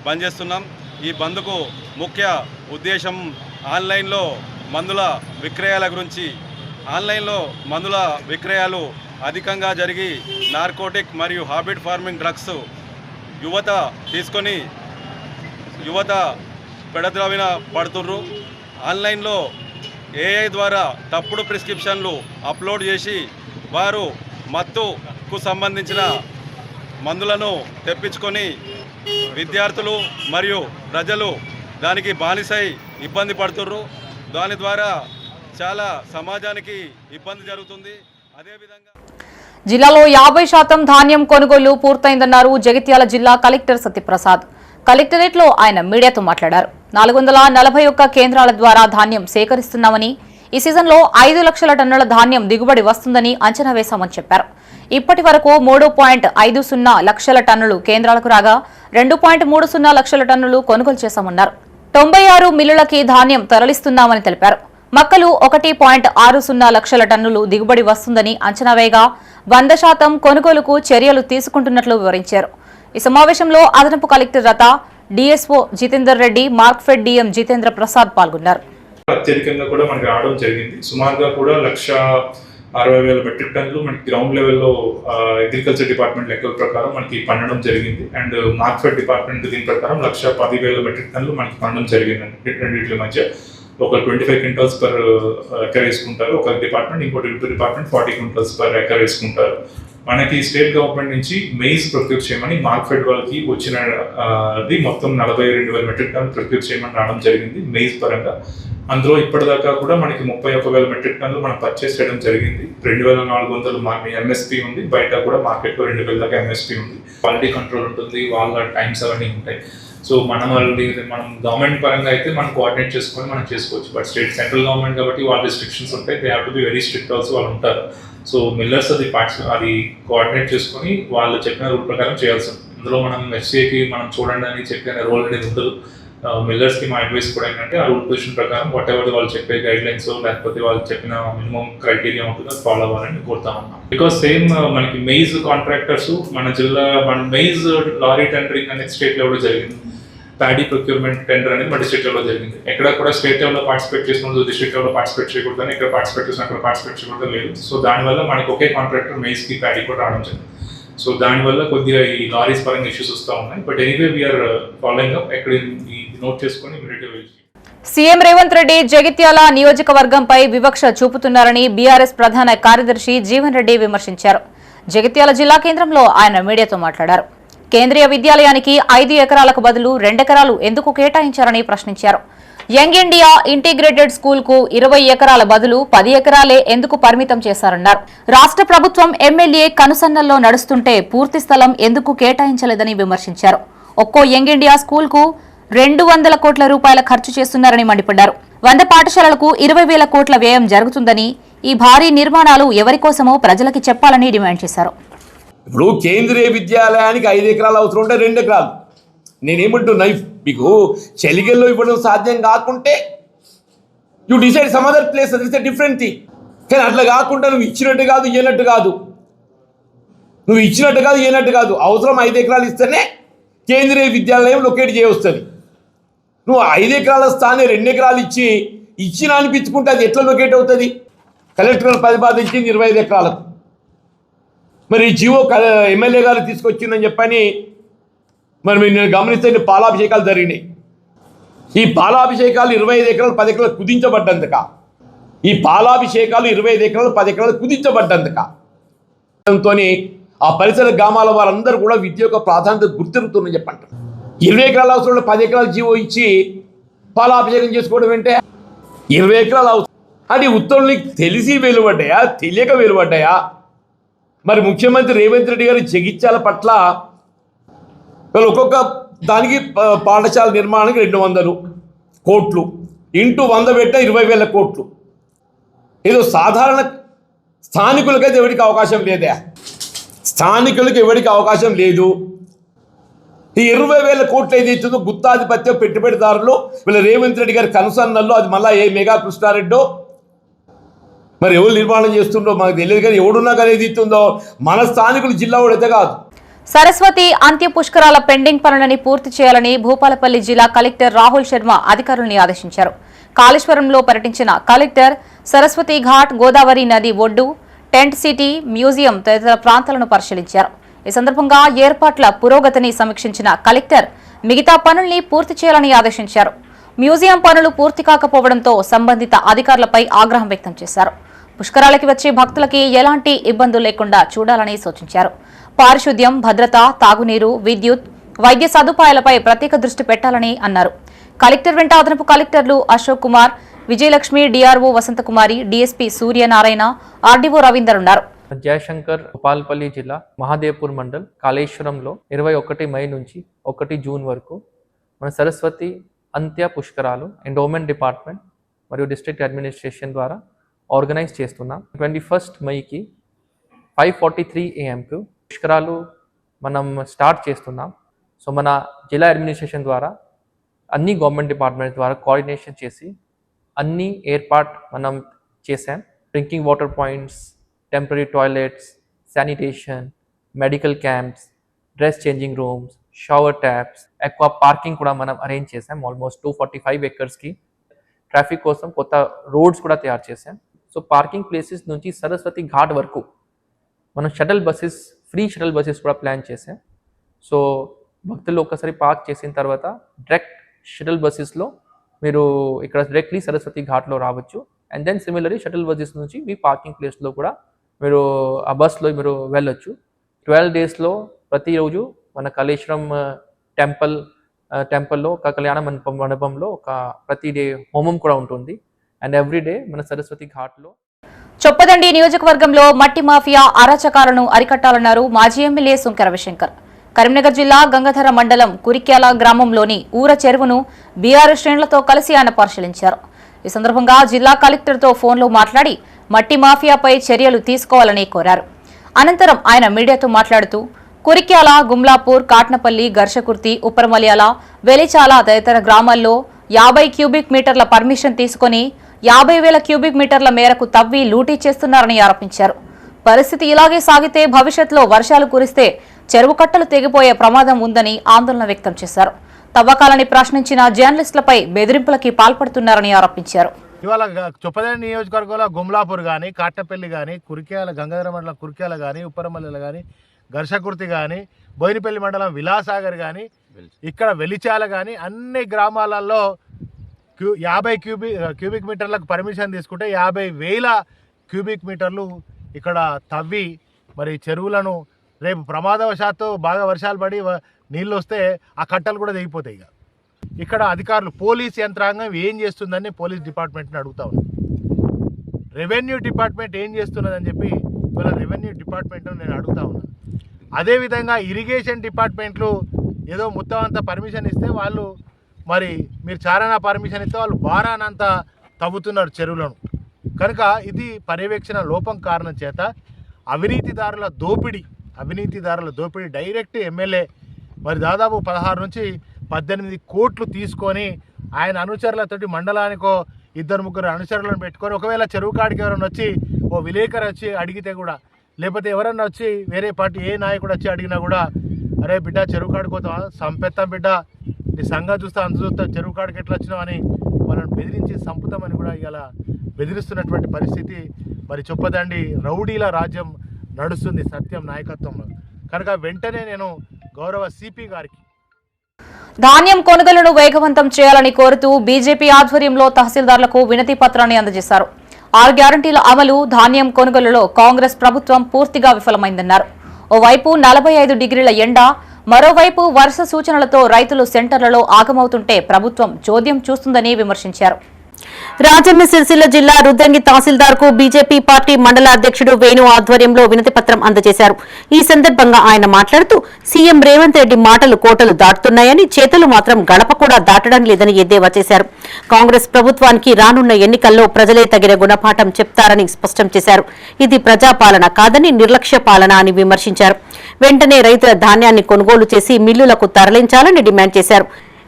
బంద్ చేస్తున్నాం. ఈ బంద్కు ముఖ్య ఉద్దేశం ఆన్లైన్లో మందుల విక్రయాల గురించి. ఆన్లైన్లో మందుల విక్రయాలు అధికంగా జరిగి నార్కోటిక్ మరియు హాబిట్ ఫార్మింగ్ డ్రగ్స్ యువత తీసుకొని పెడద్రవిన పడుతుర్రు. ఆన్లైన్లో ఏఐ ద్వారా తప్పుడు ప్రిస్క్రిప్షన్లు అప్లోడ్ చేసి వారు మత్తుకు సంబంధించిన మందులను తెప్పించుకొని విద్యార్థులు మరియు ప్రజలు దానికి బానిసై ఇబ్బంది పడుతుర్రు. దాని ద్వారా చాలా సమాజానికి ఇబ్బంది జరుగుతుంది. అదేవిధంగా జిల్లాలో 50% ధాన్యం కొనుగోలు పూర్తయిందన్నారు జగిత్యాల జిల్లా కలెక్టర్ సత్యప్రసాద్. కలెక్టరేట్లో ఆయన మీడియాతో మాట్లాడారు. 441 కేంద్రాల ద్వారా ధాన్యం సేకరిస్తున్నామని, ఈ సీజన్లో 5 లక్షల టన్నుల ధాన్యం దిగుబడి వస్తుందని అంచనా వేశామని చెప్పారు. ఇప్పటి వరకు 3.50 లక్షల టన్నులు కేంద్రాలకు రాగా 2.30 లక్షల టన్నులు కొనుగోలు చేశామన్నారు. 96 మిల్లులకి ధాన్యం తరలిస్తున్నామని తెలిపారు. మక్కలు 1.60 లక్షల టన్నులు దిగుబడి వస్తుందని అంచనా వేయగా 100% కొనుగోలుకు చర్యలు తీసుకుంటున్నట్లు వివరించారు. ఈ సమావేశంలో అదనపు కలెక్టర్ రత, డిఎస్ఓ జితేందర్ రెడ్డి, మార్క్ఫెడ్ డిఎం జితేంద్ర ప్రసాద్ పాల్గొన్నారు. అత్యధికంగా కూడా మనకి రావడం జరిగింది. సుమారుగా కూడా 1,60,000 మెట్రిక్ టన్నులు మనకి గ్రౌండ్ లెవెల్లో అగ్రికల్చర్ డిపార్ట్మెంట్ లెక్కల ప్రకారం మనకి పండడం జరిగింది. అండ్ మార్క్ఫెడ్ డిపార్ట్మెంట్ దీని ప్రకారం 1,10,000 మెట్రిక్ టన్నులు మనకి పండడం జరిగింది. రెండింటి మధ్య ఒక 25 క్వింటల్స్ పర్ ఎకర్ వేసుకుంటారు ఒక డిపార్ట్మెంట్, ఇంకోటి డిపార్ట్మెంట్ 40 క్వింటల్స్ పర్ ఎకర్ వేసుకుంటారు. మనకి స్టేట్ గవర్నమెంట్ నుంచి మెయిజ్ ప్రొక్యూర్ చేయమని మార్క్ఫెడ్ వాళ్ళకి వచ్చినది మొత్తం 42,000 మెట్రిక్ టన్ ప్రొక్యూర్ చేయమని రావడం జరిగింది మెయిజ్ పరంగా. అందులో ఇప్పటిదాకా కూడా మనకి 31,000 మెట్రిక్ టన్నులు మనం పర్చేస్ చేయడం జరిగింది. 2,400 ఎంఎస్పీ ఉంది, బయట కూడా మార్కెట్లో 2,000 దాకా ఎంఎస్పీ ఉంది. క్వాలిటీ కంట్రోల్ ఉంటుంది, వాళ్ళ టైమ్స్ అవన్నీ ఉంటాయి. సో మనం గవర్నమెంట్ పరంగా అయితే మనం కోఆర్డినేట్ చేసుకొని మనం చేసుకోవచ్చు. బట్ స్టేట్ సెంట్రల్ గవర్నమెంట్ కాబట్టి వాళ్ళ రిస్ట్రిక్షన్స్ ఉంటాయి. They have to be very strict also, వాళ్ళు ఉంటారు. సో మిల్లర్స్ అది కోఆర్డినేట్ చేసుకొని వాళ్ళు చెప్పిన రూల్ ప్రకారం చేయాల్సి ఉంటుంది. అందులో మనం ఎస్ఏకి మనం చూడండి అని చెప్పిన రోల్ అనేది ఉండదు. మిల్లర్స్కి మా అడ్వైస్ కూడా ఏంటంటే ఆ రూల్ పొజిషన్ ప్రకారం వాట్ ఎవర్ వాళ్ళు చెప్పే గైడ్ లైన్స్ లేకపోతే వాళ్ళు చెప్పిన మినిమం క్రైటీరియా ఉంటుందో ఫాలో అవ్వాలని కోరుతా ఉన్నాం. బికాస్ సేమ్ మనకి మెయిజ్ కాంట్రాక్టర్స్ మన మెయిజ్ లారీ టెండరింగ్ అనేది స్టేట్ లెవెల్లో జరిగింది. ప్యాడీ ప్రొక్యూర్మెంట్ టెండర్ అనేది మన డిస్ట్రిక్ట్ లెవెల్లో జరిగింది. ఎక్కడ కూడా స్టేట్ లెవెల్లో పార్టిసిపేట్ చేసిన డిస్ట్రిక్ట్ లెవెల్లో పార్టిసిపేట్ చేయకూడదని, ఇక్కడ పార్టిసిపేట్ చేసిన అక్కడ పార్టిసిపేట్ చేయకూడదు లేదు. సో దానివల్ల మనకి ఒకే కాంట్రాక్టర్ మెయిజ్కి ప్యాడీ కూడా రావడం జరిగింది. సో దానివల్ల కొద్దిగా ఈ లారీస్ పరంగా ఇష్యూస్ వస్తూ ఉన్నాయి. But anyway we are following up. ఎక్కడ నోట్ చేసుకొని సీఎం రేవంత్ రెడ్డి జగిత్యాల నియోజకవర్గంపై వివక్ష చూపుతున్నారని బీఆర్ఎస్ ప్రధాన కార్యదర్శి జీవన్ రెడ్డి విమర్శించారు. జగిత్యాల జిల్లా కేంద్రంలో ఆయన మీడియాతో మాట్లాడారు. కేంద్రీయ విద్యాలయానికి 5 ఎకరాలకు బదులు 2 ఎకరాలు ఎందుకు కేటాయించారని ప్రశ్నించారు. యంగ్ ఇండియా ఇంటిగ్రేటెడ్ స్కూల్ కు 20 ఎకరాల బదులు 10 ఎకరాలే ఎందుకు పరిమితం చేశారన్నారు. రాష్ట్ర ప్రభుత్వం ఎమ్మెల్యే కనుసన్నల్లో నడుస్తుంటే పూర్తి స్థలం ఎందుకు కేటాయించలేదని విమర్శించారు. ఒక్కో యంగ్ ఇండియా స్కూల్ కు 200 కోట్ల రూపాయల ఖర్చు చేస్తున్నారని మండిపడ్డారు. 100 పాఠశాలలకు 20,000 కోట్ల వ్యయం జరుగుతుందని, ఈ భారీ నిర్మాణాలు ఎవరికోసమో ప్రజలకి చెప్పాలని డిమాండ్ చేశారు. ఇప్పుడు కేంద్రీయ విద్యాలయానికి 5 ఎకరాలు అవసరం ఉంటే 2 ఎకరాలు. నేనేమంటున్నా, మీకు చెలిగల్లో ఇవ్వడం సాధ్యం కాకుంటే you decide some other place, it's a different thing. కానీ అట్లా కాకుండా నువ్వు ఇచ్చినట్టు కాదు ఇయ్యనట్టు కాదు, అవసరం 5 ఎకరాలు ఇస్తేనే కేంద్రీయ విద్యాలయం లొకేట్ చేయవస్తుంది. నువ్వు 5 ఎకరాల స్థానే 2 ఎకరాలు ఇచ్చిన అనిపించుకుంటే అది ఎట్లా లొకేట్ అవుతుంది? కలెక్టర్ ప్రతిపాదించింది 25 ఎకరాలకు. మరి జీవో ఎమ్మెల్యే గారు తీసుకొచ్చిందని చెప్పని మరి నేను గమనిస్తే పాలాభిషేకాలు జరిగినాయి. ఈ పాలాభిషేకాలు 25 ఎకరాలు 10 ఎకరాలు కుదించబడ్డందుక, ఈ పాలాభిషేకాలు 25 ఎకరాలు 10 ఎకరాలు కుదించబడ్డందుక ఆ పరిసర గ్రామాల వారందరూ కూడా విద్య యొక్క ప్రాధాన్యత గుర్తిరుతుందని చెప్పంటారు. 20 ఎకరాల అవసరం 10 ఎకరాల జీవో ఇచ్చి పాలాభిషేకం చేసుకోవడం అంటే 20 ఎకరాలు అవసరం అంటే ఉత్తర్వులు తెలిసి వెలువడ్డాయా తెలియక వెలువడ్డాయా? మరి ముఖ్యమంత్రి రేవంత్ రెడ్డి గారి జగిత్యాల పట్ల ఒక్కొక్క దానికి పాఠశాల నిర్మాణానికి 200 కోట్లు ఇంటూ 100 పెట్టిన 20,000 కోట్లు. ఏదో సాధారణ స్థానికులకైతే ఎవరికి అవకాశం లేదే, స్థానికులకు ఎవరికి అవకాశం లేదు. ఈ 20,000 కోట్లు ఏదైతుందో గుత్తాధిపత్యం పెట్టుబడిదారులు వీళ్ళ రేవంత్ రెడ్డి గారి కనుసన్నల్లో అది మళ్ళీ ఏ మెగా కృష్ణారెడ్డో మరి ఎవరు నిర్మాణం చేస్తుండో మాకు తెలియదు. కానీ ఎవడున్నా కానీ ఏదైతుందో మన స్థానికులు జిల్లా వాడైతే కాదు. సరస్వతి అంత్య పుష్కరాల పెండింగ్ పనులని పూర్తి చేయాలని భూపాలపల్లి జిల్లా కలెక్టర్ రాహుల్ శర్మ అధికారులను ఆదేశించారు. కాళేశ్వరంలో పర్యటించిన కలెక్టర్ సరస్వతి ఘాట్, గోదావరి నది ఒడ్డు, టెంట్ సిటీ, మ్యూజియం తదితర ప్రాంతాలను పరిశీలించారు. ఈ సందర్భంగా ఏర్పాట్ల పురోగతిని సమీక్షించిన కలెక్టర్ మిగతా పనుల్ని పూర్తి చేయాలని ఆదేశించారు. మ్యూజియం పనులు పూర్తి కాకపోవడంతో సంబంధిత అధికారులపై ఆగ్రహం వ్యక్తం చేశారు. పుష్కరాలకి వచ్చే భక్తులకి ఎలాంటి ఇబ్బందులు లేకుండా చూడాలని సూచించారు. పారిశుద్ధ్యం, భద్రత, తాగునీరు, విద్యుత్, వైద్య సదుపాయాలపై ప్రత్యేక దృష్టి పెట్టాలని అన్నారు. కలెక్టర్ వెంట అదనపు కలెక్టర్లు Ashok Kumar, Vijayalakshmi, DRO Vasanthakumari, DSP Suryanarayana, RDO Ravinder ఉన్నారు. జయశంకర్, భూపాలపల్లి జిల్లా, మహాదేవ్పూర్ మండల్, కాళేశ్వరంలో 21 మై నుంచి 1 జూన్ వరకు మన సరస్వతి అంత్య పుష్కరాలు ఎండోమెంట్ డిపార్ట్మెంట్ మరియు డిస్ట్రిక్ట్ అడ్మినిస్ట్రేషన్ ద్వారా ఆర్గనైజ్ చేస్తున్నాం. 21 మైకి 5:43 AM పుష్కరాలు మనం స్టార్ట్ చేస్తున్నాం. సో మన జిల్లా అడ్మినిస్ట్రేషన్ ద్వారా అన్ని గవర్నమెంట్ డిపార్ట్మెంట్ ద్వారా కోఆర్డినేషన్ చేసి అన్ని ఏర్పాటు మనం చేసాం. Drinking water points, temporary toilets, sanitation, medical camps, dress changing rooms, shower taps, ఎక్కువ పార్కింగ్ కూడా మనం అరేంజ్ చేసాం. ఆల్మోస్ట్ 245 acresకి ట్రాఫిక్ కోసం కొత్త రోడ్స్ కూడా తయారు చేసాం. సో పార్కింగ్ ప్లేసెస్ నుంచి సరస్వతి ఘాట్ వరకు మనం shuttle buses, free shuttle buses కూడా ప్లాన్ చేసాం. సో భక్తులు ఒక్కసారి పార్క్ చేసిన తర్వాత డైరెక్ట్ షటల్ బస్సెస్లో మీరు ఇక్కడ డైరెక్ట్లీ సరస్వతి ఘాట్లో రావచ్చు. And then similarly shuttle buses నుంచి మీ పార్కింగ్ ప్లేస్లో కూడా మీరు ఆ బస్లో మీరు వెళ్ళొచ్చు. 12 daysలో ప్రతిరోజు మన కాళేశ్వరం టెంపుల్లో ఒక కళ్యాణ మండపంలో ఒక ప్రతి డే హోమం కూడా ఉంటుంది. అండ్ ఎవ్రీడే మన సరస్వతి ఘాట్లో. చొప్పదండి నియోజకవర్గంలో మట్టి మాఫియా అరాచకాలను అరికట్టాలన్నారు మాజీ ఎమ్మెల్యే సుంకె రవిశంకర్. కరీంనగర్ జిల్లా గంగాధర మండలం కురిక్యాల గ్రామంలోని ఊర చెరువును బీఆర్ఎస్ శ్రేణులతో కలిసి ఆయన పరిశీలించారు. ఈ సందర్భంగా జిల్లా కలెక్టర్తో ఫోన్లో మాట్లాడి మట్టి మాఫియాపై చర్యలు తీసుకోవాలని కోరారు. అనంతరం ఆయన మీడియాతో మాట్లాడుతూ కురిక్యాల, గుమ్లాపూర్, కాట్నపల్లి, గర్షకుర్తి, ఉప్పరమల్యాల, వెలిచాల తదితర గ్రామాల్లో 50 క్యూబిక్ మీటర్ల పర్మిషన్ తీసుకుని 50,000 క్యూబిక్ మీటర్ల మేరకు తవ్వి లూటీ చేస్తున్నారని ఆరోపించారు. పరిస్థితి ఇలాగే సాగితే భవిష్యత్తులో వర్షాలు కురిస్తే చెరువు కట్టలు తెగిపోయే ప్రమాదం ఉందని ఆందోళన వ్యక్తం చేశారు. తవ్వకాలని ప్రశ్నించిన జర్నలిస్టులపై బెదిరింపులకి పాల్పడుతున్నారని ఆరోపించారు. ఇవాళ చొప్పదండి నియోజకవర్గంలో గుమ్లాపూర్ కానీ, కాట్నపల్లి కానీ, కురిక్యాల, గంగాధర మండలం కురిక్యాల కానీ, ఉప్పరమల్లెల కానీ, గర్షకుర్తి కానీ, బోయినపల్లి మండలం విలాసాగర్ కానీ, ఇక్కడ వెలిచాల కానీ అన్ని గ్రామాలలో 50 క్యూబిక్ మీటర్లకు పర్మిషన్ తీసుకుంటే 50,000 క్యూబిక్ మీటర్లు ఇక్కడ తవ్వి మరి చెరువులను రేపు ప్రమాదవశాత్తు బాగా వర్షాలు పడి నీళ్ళు వస్తే ఆ కట్టలు కూడా తెగిపోతాయి. ఇక్కడ అధికారులు, పోలీస్ యంత్రాంగం ఏం చేస్తుందని పోలీస్ డిపార్ట్మెంట్ని అడుగుతా ఉన్నాం. రెవెన్యూ డిపార్ట్మెంట్ ఏం చేస్తున్నదని చెప్పి ఇవాళ రెవెన్యూ డిపార్ట్మెంట్ను నేను అడుగుతా ఉన్నాను. అదేవిధంగా ఇరిగేషన్ డిపార్ట్మెంట్లు ఏదో మొత్తం అంతా పర్మిషన్ ఇస్తే వాళ్ళు మరి మీరు చారణ పర్మిషన్ ఇస్తే వాళ్ళు బారానంతా తవ్వుతున్నారు చెరువులను. కనుక ఇది పర్యవేక్షణ లోపం కారణం చేత అవినీతిదారుల దోపిడీ డైరెక్ట్ ఎమ్మెల్యే మరి దాదాపు 16 నుంచి 18 కోట్లు తీసుకొని ఆయన అనుచరులతోటి మండలానికో 2-3 అనుచరులను పెట్టుకొని ఒకవేళ చెరువు కాడికి ఎవరైనా వచ్చి ఓ విలేకరు వచ్చి అడిగితే కూడా, లేకపోతే ఎవరన్నా వచ్చి వేరే పార్టీ ఏ నాయకుడు వచ్చి అడిగినా కూడా, అరే బిడ్డ చెరువు కాడికి పోతావా, సంపెత్తాం బిడ్డ, నీ సంఘం చూస్తా అంత చూస్తా, చెరువు కాడికి ఎట్లా వచ్చినావు అని వాళ్ళని బెదిరించి సంపుతామని కూడా ఇలా బెదిరిస్తున్నటువంటి పరిస్థితి. మరి చొప్పదండి రౌడీల రాజ్యం నడుస్తుంది సత్యం నాయకత్వంలో. కనుక వెంటనే నేను గౌరవ సిపి గారికి ధాన్యం కొనుగోలును వేగవంతం చేయాలని కోరుతూ బీజేపీ ఆధ్వర్యంలో తహసీల్దార్లకు వినతి పత్రాన్ని అందజేశారు. 6 గ్యారంటీల అమలు, ధాన్యం కొనుగోలులో కాంగ్రెస్ ప్రభుత్వం పూర్తిగా విఫలమైందన్నారు. ఓవైపు 45 డిగ్రీల ఎండ, మరోవైపు వర్ష సూచనలతో రైతులు సెంటర్లలో ఆగమవుతుంటే ప్రభుత్వం చోద్యం చూస్తుందని విమర్శించారు. రాజన్న సిరిసిల్ల జిల్లా రుద్దంగి తహసీల్దార్ కు బీజేపీ పార్టీ మండల అధ్యక్షుడు వేణు ఆధ్వర్యంలో వినతి పత్రం అందజేశారు. ఈ సందర్భంగా ఆయన మాట్లాడుతూ సీఎం రేవంత్ రెడ్డి మాటలు కోటలు దాటుతున్నాయని, చేతులు మాత్రం గడప కూడా దాటడం లేదని ఎద్దేవా చేశారు. కాంగ్రెస్ ప్రభుత్వానికి రానున్న ఎన్నికల్లో ప్రజలే తగిన గుణపాఠం చెప్తారని స్పష్టం చేశారు. ఇది ప్రజాపాలన కాదని నిర్లక్ష్య పాలన అని విమర్శించారు. వెంటనే రైతుల ధాన్యాన్ని కొనుగోలు చేసి మిల్లులకు తరలించాలని డిమాండ్ చేశారు.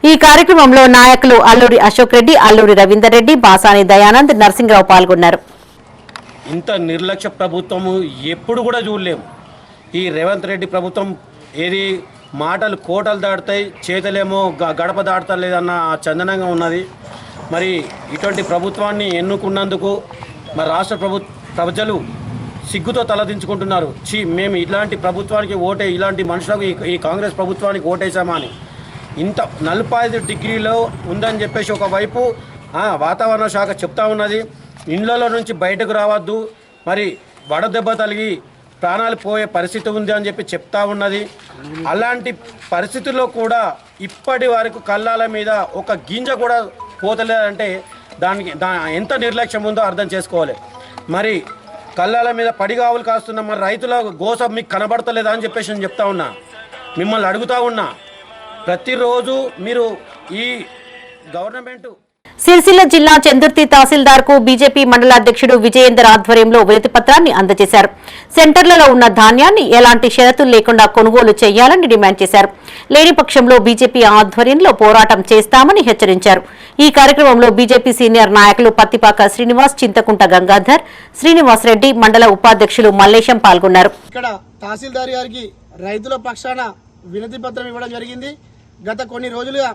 ఈ కార్యక్రమంలో నాయకులు అల్లూరి అశోక్ రెడ్డి, అల్లూరి రవీందర్ రెడ్డి, బాసాని దయానంద్, నరసింహరావు పాల్గొన్నారు. ఇంత నిర్లక్ష్య ప్రభుత్వము ఎప్పుడు కూడా చూడలేము. ఈ రేవంత్ రెడ్డి ప్రభుత్వం ఏది మాటలు కోటలు దాటుతాయి, చేతలేమో గడప దాటలేదన్న చందనంగా ఉన్నది. మరి ఇటువంటి ప్రభుత్వాన్ని ఎన్నుకున్నందుకు మరి రాష్ట్ర ప్రజలు సిగ్గుతో తలదించుకుంటున్నారు. మేము ఇలాంటి ప్రభుత్వానికి ఇలాంటి మనుషులకు ఈ కాంగ్రెస్ ప్రభుత్వానికి ఓటేసామా అని. ఇంత 45 డిగ్రీలో ఉందని చెప్పేసి ఒకవైపు వాతావరణ శాఖ చెప్తా ఉన్నది, ఇండ్లలో నుంచి బయటకు రావద్దు, మరి వడదెబ్బ తగిలి ప్రాణాలు పోయే పరిస్థితి ఉంది అని చెప్పి చెప్తా ఉన్నది. అలాంటి పరిస్థితుల్లో కూడా ఇప్పటి వరకు కళ్ళాల మీద ఒక గింజ కూడా పోతలేదంటే దానికి ఎంత నిర్లక్ష్యం ఉందో అర్థం చేసుకోవాలి. మరి కళ్ళాల మీద పడిగావులు కాస్తున్న మరి రైతుల గోస మీకు కనబడతలేదా అని చెప్పేసి నేను చెప్తా ఉన్నా. మిమ్మల్ని అడుగుతా ఉన్నా, ప్రతిరోజు మీరు ఈ గవర్నమెంట్ సిరిసిల్ల జిల్లా చందుర్తి తహసీల్దార్ కు బీజేపీ మండల అధ్యక్షుడు విజయేందర్ ఆధ్వర్యంలో వినతి పత్రాన్ని అందజేశారు. సెంటర్లలో ఉన్న ధాన్యాన్ని ఎలాంటి షరతులు లేకుండా కొనుగోలు చేయాలని డిమాండ్ చేశారు. లేని పక్షంలో బీజేపీ ఆధ్వర్యంలో పోరాటం చేస్తామని హెచ్చరించారు. ఈ కార్యక్రమంలో బీజేపీ సీనియర్ నాయకులు పత్తిపాక శ్రీనివాస్, చింతకుంట గంగాధర్, శ్రీనివాస్ రెడ్డి, మండల ఉపాధ్యక్షులు మల్లేశం పాల్గొన్నారు. ఇక్కడ తహసీల్దార్ గారికి రైతుల పక్షాన వినతి పత్రం ఇవ్వడం జరిగింది. గత కొన్ని రోజులుగా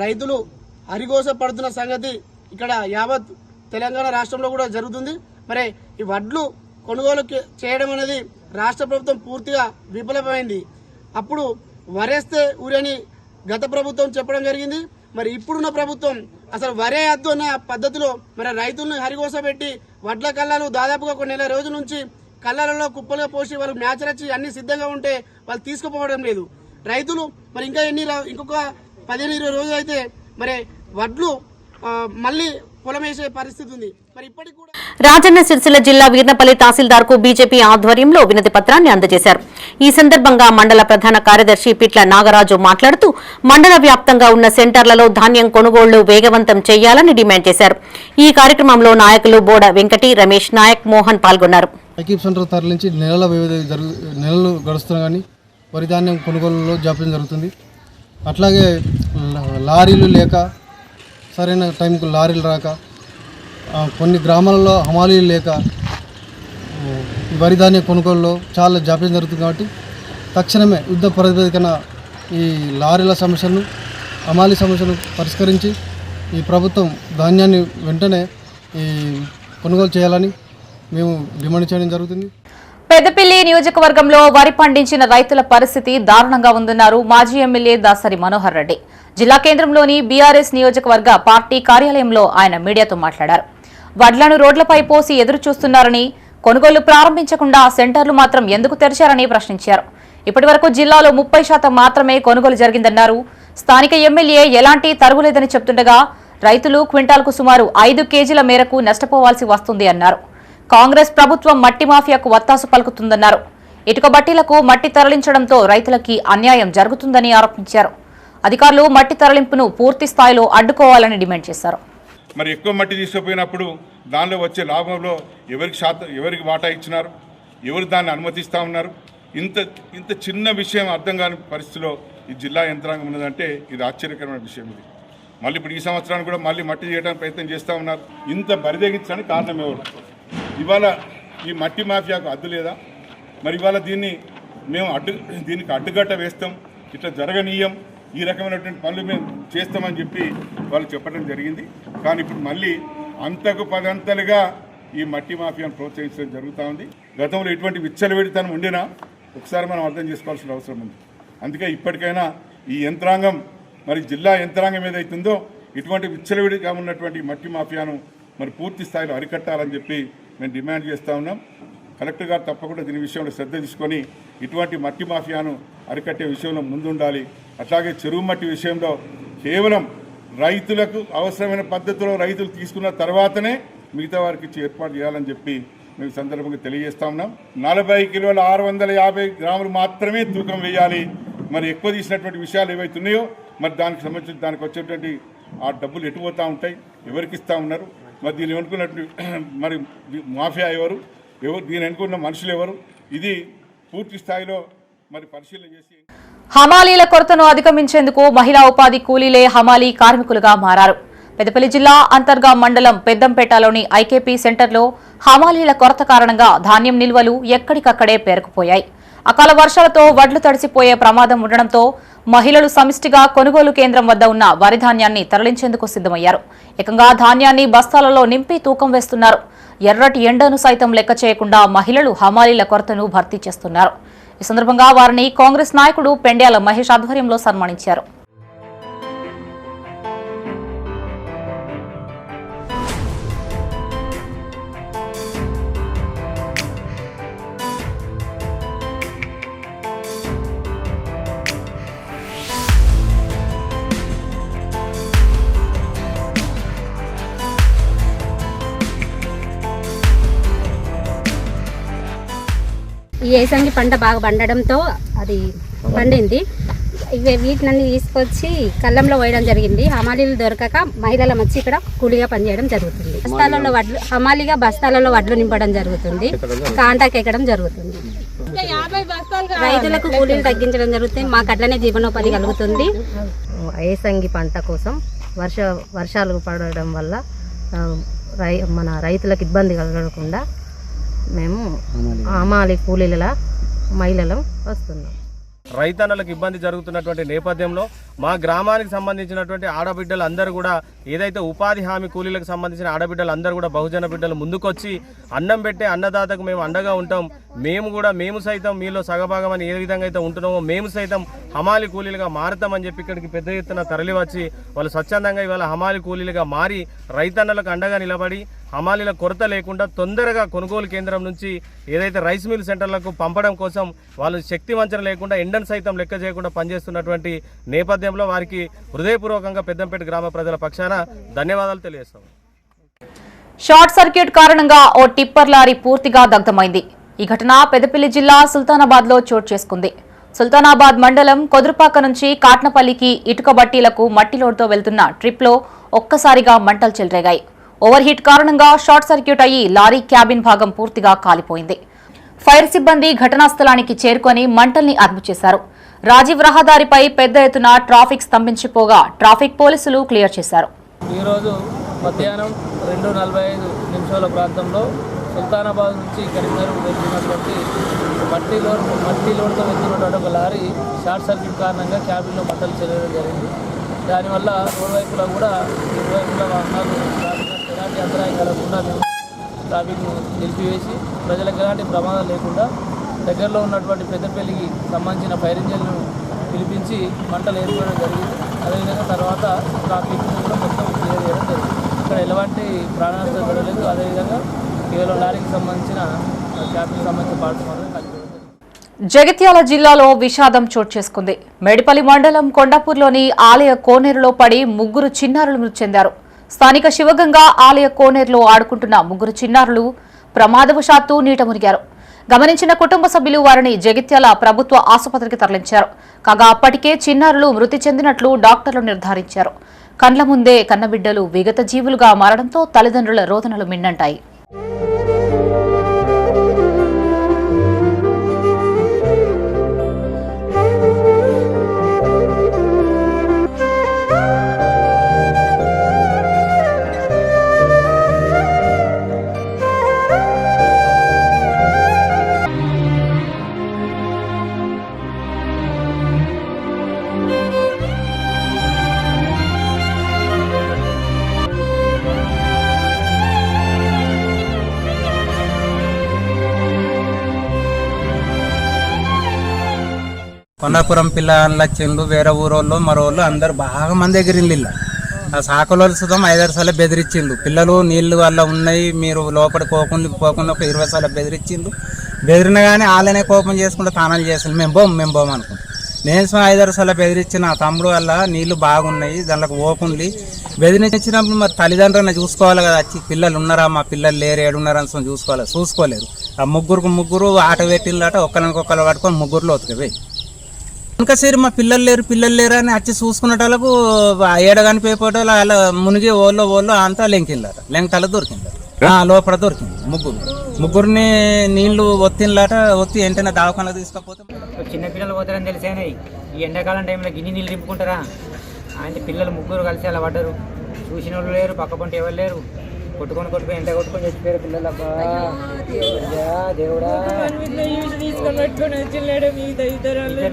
రైతులు హరిగోస పడుతున్న సంగతి ఇక్కడ యావత్ తెలంగాణ రాష్ట్రంలో కూడా జరుగుతుంది. మరి ఈ వడ్లు కొనుగోలు చేయడం అనేది రాష్ట్ర ప్రభుత్వం పూర్తిగా విఫలమైంది. అప్పుడు వరేస్తే ఊరని గత ప్రభుత్వం చెప్పడం జరిగింది. మరి ఇప్పుడున్న ప్రభుత్వం అసలు వరే వద్దు అన్న పద్ధతిలో మరి రైతులను హరిగోస పెట్టి వడ్ల కళ్ళాలు దాదాపుగా కొన్ని నెల రోజుల నుంచి కళ్ళాలలో కుప్పలుగా పోసి వాళ్ళు మ్యాచ్ రచ్చి అన్ని సిద్ధంగా ఉంటే వాళ్ళు తీసుకుపోవడం లేదు. రైతులు మరి ఇంకా ఇంకొక 15-20 రోజులు అయితే మరి వడ్లు మళ్ళీ పొలం వేసే పరిస్థితి ఉంది. మరి ఇప్పటికి కూడా రాజన్న సిరిసిల్ల జిల్లా వీర్నపల్లి తహసీల్దార్ కు బీజేపీ ఆధ్వర్యంలో వినతి పత్రాన్ని అందజేశారు. ఈ సందర్భంగా మండల ప్రధాన కార్యదర్శి పిట్ల నాగరాజు మాట్లాడుతూ మండల వ్యాప్తంగా ఉన్న సెంటర్లలో ధాన్యం కొనుగోళ్లు వేగవంతం చేయాలని డిమాండ్ చేశారు. ఈ కార్యక్రమంలో నాయకులు బోడ వెంకటి, రమేష్ నాయక్, మోహన్ పాల్గొన్నారు. సెంటర్ తరలించి నెలలు గడుస్తున్నా కానీ వరి ధాన్యం కొనుగోలులో జాప్యం జరుగుతుంది. అట్లాగే లారీలు లేక, సరైన టైంకు లారీలు రాక, కొన్ని గ్రామాలలో హమాలీలు లేక వరి ధాన్యం కొనుగోలులో చాలా జాప్యం జరుగుతుంది. కాబట్టి తక్షణమే యుద్ధ ప్రాతిపదికన ఈ లారీల సమస్యను, హమాలీ సమస్యను పరిష్కరించి ఈ ప్రభుత్వం ధాన్యాన్ని వెంటనే ఈ కొనుగోలు చేయాలని మేము డిమాండ్ చేయడం జరుగుతుంది. పెద్దపల్లి నియోజకవర్గంలో వరి పండించిన రైతుల పరిస్థితి దారుణంగా ఉందన్నారు మాజీ ఎమ్మెల్యే దాసరి మనోహర్ రెడ్డి. జిల్లా కేంద్రంలోని బీఆర్ఎస్ నియోజకవర్గ పార్టీ కార్యాలయంలో ఆయన మీడియాతో మాట్లాడారు. వడ్లను రోడ్లపై పోసి ఎదురు చూస్తున్నారని, కొనుగోలు ప్రారంభించకుండా సెంటర్లు మాత్రం ఎందుకు తెరిచారని ప్రశ్నించారు. ఇప్పటివరకు జిల్లాలో 30% మాత్రమే కొనుగోలు జరిగిందన్నారు. స్థానిక ఎమ్మెల్యే ఎలాంటి తరుగులేదని చెప్తుండగా రైతులు క్వింటాల్కు సుమారు 5 కేజీల మేరకు నష్టపోవాల్సి వస్తుంది అన్నారు. కాంగ్రెస్ ప్రభుత్వం మట్టి మాఫియాకు వత్తాసు పలుకుతుందన్నారు. ఇటుక బట్టీలకు మట్టి తరలించడంతో రైతులకి అన్యాయం జరుగుతుందని ఆరోపించారు. అధికారులు మట్టి తరలింపును పూర్తి స్థాయిలో అడ్డుకోవాలని డిమాండ్ చేశారు. మరి ఎక్కువ మట్టి తీసుకుపోయినప్పుడు దానిలో వచ్చే లాభంలో ఎవరికి వాటా ఇచ్చినారు, ఎవరు దాన్ని అనుమతిస్తూ ఉన్నారు? ఇంత చిన్న విషయం అర్థం కాని పరిస్థితిలో ఈ జిల్లా యంత్రాంగం ఉన్నదంటే ఇది ఆశ్చర్యకరమైన విషయం. ఇది మళ్ళీ ఇప్పుడు ఈ సంవత్సరానికి కూడా మళ్ళీ మట్టి చేయడానికి ప్రయత్నం చేస్తూ ఉన్నారు. ఇంత బరిదెగించడానికి కారణం ఎవరు? ఇవాళ ఈ మట్టి మాఫియాకు అడ్డు లేదా? మరి ఇవాళ మేము దీనికి అడ్డుగట్ట వేస్తాం, ఇట్లా జరగనీయం, ఈ రకమైనటువంటి పనులు మేము చేస్తామని చెప్పి వాళ్ళు చెప్పడం జరిగింది. కానీ ఇప్పుడు మళ్ళీ అంతకు పదంతలుగా ఈ మట్టి మాఫియాను ప్రోత్సహించడం జరుగుతూ ఉంది. గతంలో ఎటువంటి విచ్చలవిడితనం ఉండినా ఒకసారి మనం అర్థం చేసుకోవాల్సిన అవసరం ఉంది. అందుకే ఇప్పటికైనా ఈ యంత్రాంగం, మరి జిల్లా యంత్రాంగం ఏదైతుందో ఇటువంటి విచ్చలవిడిగా ఉన్నటువంటి మట్టి మాఫియాను మరి పూర్తి స్థాయిలో అరికట్టాలని చెప్పి మేము డిమాండ్ చేస్తూ ఉన్నాం. కలెక్టర్ గారు తప్పకుండా దీని విషయంలో శ్రద్ధ తీసుకొని ఇటువంటి మట్టి మాఫియాను అరికట్టే విషయంలో ముందుండాలి. అట్లాగే చెరువు మట్టి విషయంలో కేవలం రైతులకు అవసరమైన పద్ధతిలో రైతులు తీసుకున్న తర్వాతనే మిగతా వారికి ఇచ్చి ఏర్పాటు చేయాలని చెప్పి మేము సందర్భంగా తెలియజేస్తా ఉన్నాం. 40 కిలోల 650 గ్రాములు మాత్రమే తూకం వేయాలి. మరి ఎక్కువ తీసినటువంటి విషయాలు ఏవైతే ఉన్నాయో మరి దానికి సంబంధించి దానికి వచ్చేటువంటి ఆ డబ్బులు ఎటుపోతూ ఉంటాయి, ఎవరికి ఇస్తూ ఉన్నారు, మరి దీన్ని ఎన్నుకున్నటువంటి మరి మాఫియా ఎవరు, దీని ఎన్నుకున్న మనుషులు ఎవరు, ఇది పూర్తి స్థాయిలో మరి పరిశీలన చేసి హమాలీల కొరతను అధిగమించేందుకు మహిళా ఉపాధి కూలీలే హమాలీ కార్మికులుగా మారారు. పెద్దపల్లి జిల్లా అంతర్గా మండలం పెద్దంపేటలోని ఐకేపీ సెంటర్లో హమాలీల కొరత కారణంగా ధాన్యం నిల్వలు ఎక్కడికక్కడే పేరుకుపోయాయి. అకాల వర్షాలతో వడ్లు తడిసిపోయే ప్రమాదం ఉండడంతో మహిళలు సమిష్టిగా కొనుగోలు కేంద్రం వద్ద ఉన్న వరి ధాన్యాన్ని తరలించేందుకు సిద్దమయ్యారు. ఏకంగా ధాన్యాన్ని బస్తాలలో నింపి తూకం వేస్తున్నారు. ఎర్రటి ఎండను సైతం లెక్క చేయకుండా మహిళలు హమాలీల కొరతను భర్తీ చేస్తున్నారు. ఈ సందర్భంగా వారిని కాంగ్రెస్ నాయకుడు పెండ్యాల మహేష్ ఆధ్వర్యంలో సన్మానించారు. ఈ ఏసంగి పంట బాగా పండడంతో అది పండింది. వీటిని తీసుకొచ్చి కళ్ళంలో వేయడం జరిగింది. హమాలీలు దొరకక మహిళల వచ్చి ఇక్కడ కూలీగా పనిచేయడం జరుగుతుంది. బస్తాలలో వడ్లు హమాలీగా బస్తాలలో వడ్లు నింపడం జరుగుతుంది, కాంటాకి ఎక్కడం జరుగుతుంది. రైతులకు కూలీలు తగ్గించడం జరుగుతుంది. మాకు అట్లనే జీవనోపాధి కలుగుతుంది. ఏసంగి పంట కోసం వర్షాలు పడడం వల్ల మన రైతులకు ఇబ్బంది కలగకుండా మేము హమాలీ కూలీల మహిళలు వస్తున్నాం. రైతన్నలకు ఇబ్బంది జరుగుతున్నటువంటి నేపథ్యంలో మా గ్రామానికి సంబంధించినటువంటి ఆడబిడ్డలు అందరూ కూడా ఏదైతే ఉపాధి హామీ కూలీలకు సంబంధించిన ఆడబిడ్డలు అందరూ కూడా బహుజన బిడ్డలు ముందుకొచ్చి అన్నం పెట్టే అన్నదాతకు మేము అండగా ఉంటాం. మేము సైతం మీలో సగభాగం అని ఏ విధంగా అయితే ఉంటున్నామో మేము సైతం హమాలీ కూలీలుగా మారుతామని చెప్పి ఇక్కడికి పెద్ద ఎత్తున తరలివచ్చి వాళ్ళు స్వచ్ఛందంగా ఇవాళ హమాలీ కూలీలుగా మారి రైతన్నలకు అండగా నిలబడి హమాలీల కొరత లేకుండా తొందరగా కొనుగోలు కేంద్రం నుంచి ఏదైతే రైస్ మిల్ సెంటర్లకు పంపడం కోసం వాళ్ళు శక్తి వంచన లేకుండా ఎండను సైతం లెక్క చేయకుండా పనిచేస్తున్నటువంటి నేపథ్యంలో వారికి హృదయపూర్వకంగా పెద్దంపేట గ్రామ ప్రజల పక్షాన ధన్యవాదాలు తెలియజేస్తాం. షార్ట్ సర్క్యూట్ కారణంగా ఓ టిప్పర్ లారీ పూర్తిగా దగ్ధమైంది. ఈ ఘటన పెద్దపల్లి జిల్లా సుల్తానాబాద్ లో చోటు చేసుకుంది. సుల్తానాబాద్ మండలం కొదురుపాక నుంచి కాట్నపల్లికి ఇటుక బట్టీలకు మట్టి లోడ్తో వెళ్తున్న ట్రిప్ లో ఒక్కసారిగా మంటలు చెలరేగాయి. ఓవర్ హీట్ కారణంగా షార్ట్ సర్క్యూట్ అయ్యి లారీ క్యాబిన్ భాగం పూర్తిగా కాలిపోయింది. ఫైర్ సిబ్బంది ఘటనా స్థలానికి చేరుకొని మంటల్ని అదుపు చేశారు. రాజీవ్ రహదారిపై పెద్ద ఎత్తున ట్రాఫిక్ స్తంభించిపోగా ట్రాఫిక్ పోలీసులు క్లియర్ చేశారు. ఈరోజు మధ్యాహ్నం 2:45 ప్రాంతంలో సుల్తానాబాద్ నుంచి కరీంనగర్ వెళ్తున్నటువంటి మట్టి లోడ్తో వెళ్తున్నటువంటి ఒక లారీ షార్ట్ సర్క్యూట్ కారణంగా క్యాబిన్లో మంటలు చెల్లడం జరిగింది. దానివల్ల రోడ్ వైపులా కూడా ఇరువైపుల వాహనాలు ఎలాంటి అంతరాయం కలగకుండా మేము ట్రాఫిక్ను నిలిపివేసి ప్రజలకు ఎలాంటి ప్రమాదం లేకుండా దగ్గరలో ఉన్నటువంటి పెద్దపల్లికి సంబంధించిన ఫైర్ ఇంజిన్ను పిలిపించి మంటలు ఏర్పడడం జరిగింది. అదేవిధంగా తర్వాత ట్రాఫిక్ కూడా మొత్తం క్లియర్ చేయడం జరిగింది. ఇక్కడ ఎలాంటి ప్రాణనష్టం జరగలేదు. అదేవిధంగా కేవలం లారీకి సంబంధించిన క్యాబ్కి సంబంధించిన పార్ట్స్ మాత్రమే కలిగి. జగిత్యాల జిల్లాలో విషాదం చోటు చేసుకుంది. మేడిపల్లి మండలం కొండాపూర్లోని ఆలయ కోనేరులో పడి 3 చిన్నారులు మృతి చెందారు. స్థానిక శివగంగా ఆలయ కోనేరులో ఆడుకుంటున్న 3 చిన్నారులు ప్రమాదవశాత్తు నీట మునిగారు. గమనించిన కుటుంబ సభ్యులు వారిని జగిత్యాల ప్రభుత్వ ఆసుపత్రికి తరలించారు. కాగా అప్పటికే చిన్నారులు మృతి చెందినట్లు డాక్టర్లు నిర్ధారించారు. కండ్ల ముందే కన్నబిడ్డలు విగత జీవులుగా మారడంతో తల్లిదండ్రుల రోదనలు మిన్నంటాయి. కొండాపురం పిల్లలు వచ్చిండ్రు, వేరే ఊరోళ్ళు మరోళ్ళు అందరు బాగా మంది ఎగిరిండ్రు. ఆ సాకలో సుతం 5-6 సార్లు బెదిరించిండ్రు. పిల్లలు నీళ్లు వల్ల ఉన్నాయి, మీరు లోపలికి పోకుండా ఒక 20 సార్లు బెదిరించిండ్రు. బెదిరిన కానీ వాళ్ళనే కోపం చేసుకుంటూ తానాలు చేసిండ్రు. మేము పోం అనుకుంటాం. నేను 5-6 సార్లు బెదిరించిన తమ్ముడు వల్ల నీళ్లు బాగున్నాయి, దాంట్లోకి పోకుండి బెదిరించినప్పుడు మరి తల్లిదండ్రులను చూసుకోవాలి కదా. వచ్చి పిల్లలు ఉన్నారా, మా పిల్లలు లేరు, ఏడున్నారని చూసుకోలేరు. ఆ ముగ్గురు ఆట పెట్టిందట, ఒకరికొకరు పట్టుకొని ముగ్గురులో ఒతుకపోయి ఇంకా సరే మా పిల్లలు లేరు అని వచ్చి చూసుకునేటోళ్ళకు ఏడగాని పేపటోళ్ళు అలా మునిగి ఓళ్ళు అంతా లెంకిందట, లెంకటాల దొరికిందట, లోపల దొరికింది. ముగ్గురిని నీళ్లు ఒత్తి వెంటనే దవాఖానకు తీసుకపోతే చిన్నపిల్లలు పోతారని తెలిసేనే ఈ ఎండాకాలం టైంలో గిన్నె నీళ్ళు నింపుకుంటారా ఆయన పిల్లలు ముగ్గురు కలిసి అలా పడ్డారు. చూసిన వాళ్ళు లేరు, పక్క పంట ఎవరు లేరు. కొట్టుకొని ఎండ కొట్టుకొని చచ్చిపోయారు పిల్లలు. దేవుడా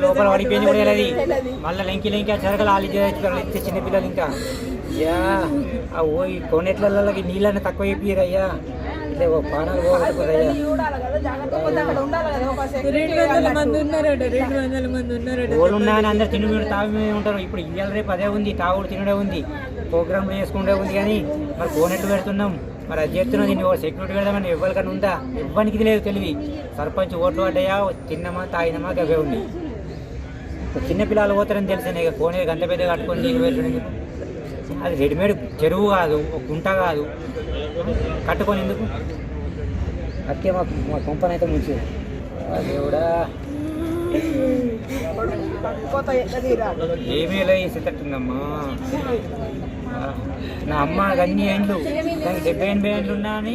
లోపల పడిపోయింది కూడా వెళ్ళది. మళ్ళీ లెంకి చరగలు ఆలిచ్చే చిన్నపిల్లలు ఇంకా ఈ కోనెట్లకి నీళ్ళని తక్కువ అయిపోయారయ్యా. ఇట్లా పానాలు పోగొట్టుకోరయ్యా. వాళ్ళు ఉన్నాయని అందరు తిండి తాగి ఉంటారు. ఇప్పుడు ఇవాళ రేపు అదే ఉంది, తాగుడు తినడే ఉంది, ప్రోగ్రాంలు చేసుకుంటే ఉంది. కానీ మరి కోనెట్లు పెడుతున్నాం, మరి అది చేస్తున్నాం. దీన్ని సెక్యూరిటీ పెడదామని ఎవరికైనా ఉందా? ఇవ్వడానికి లేదు తెలివి. సర్పంచ్ ఓట్లు పడ్డాయా, తిన్నామా తాగినామా అవే ఉంది. చిన్నపిల్లలు పోతారని తెలిసాను. ఇక కోనే గంట పెద్ద కట్టుకొని నీళ్ళు పెట్టడం అది రెడీమేడ్ చెరువు కాదు, గుంట కాదు, కట్టుకొని ఎందుకు అట్టే మా కొంపనైతే ముంచే దేవుడా. ఏమీ లేదమ్మా. నా అమ్మ అన్ని ఏండ్లు, దానికి 70-80 ఏండ్లు ఉన్నా అని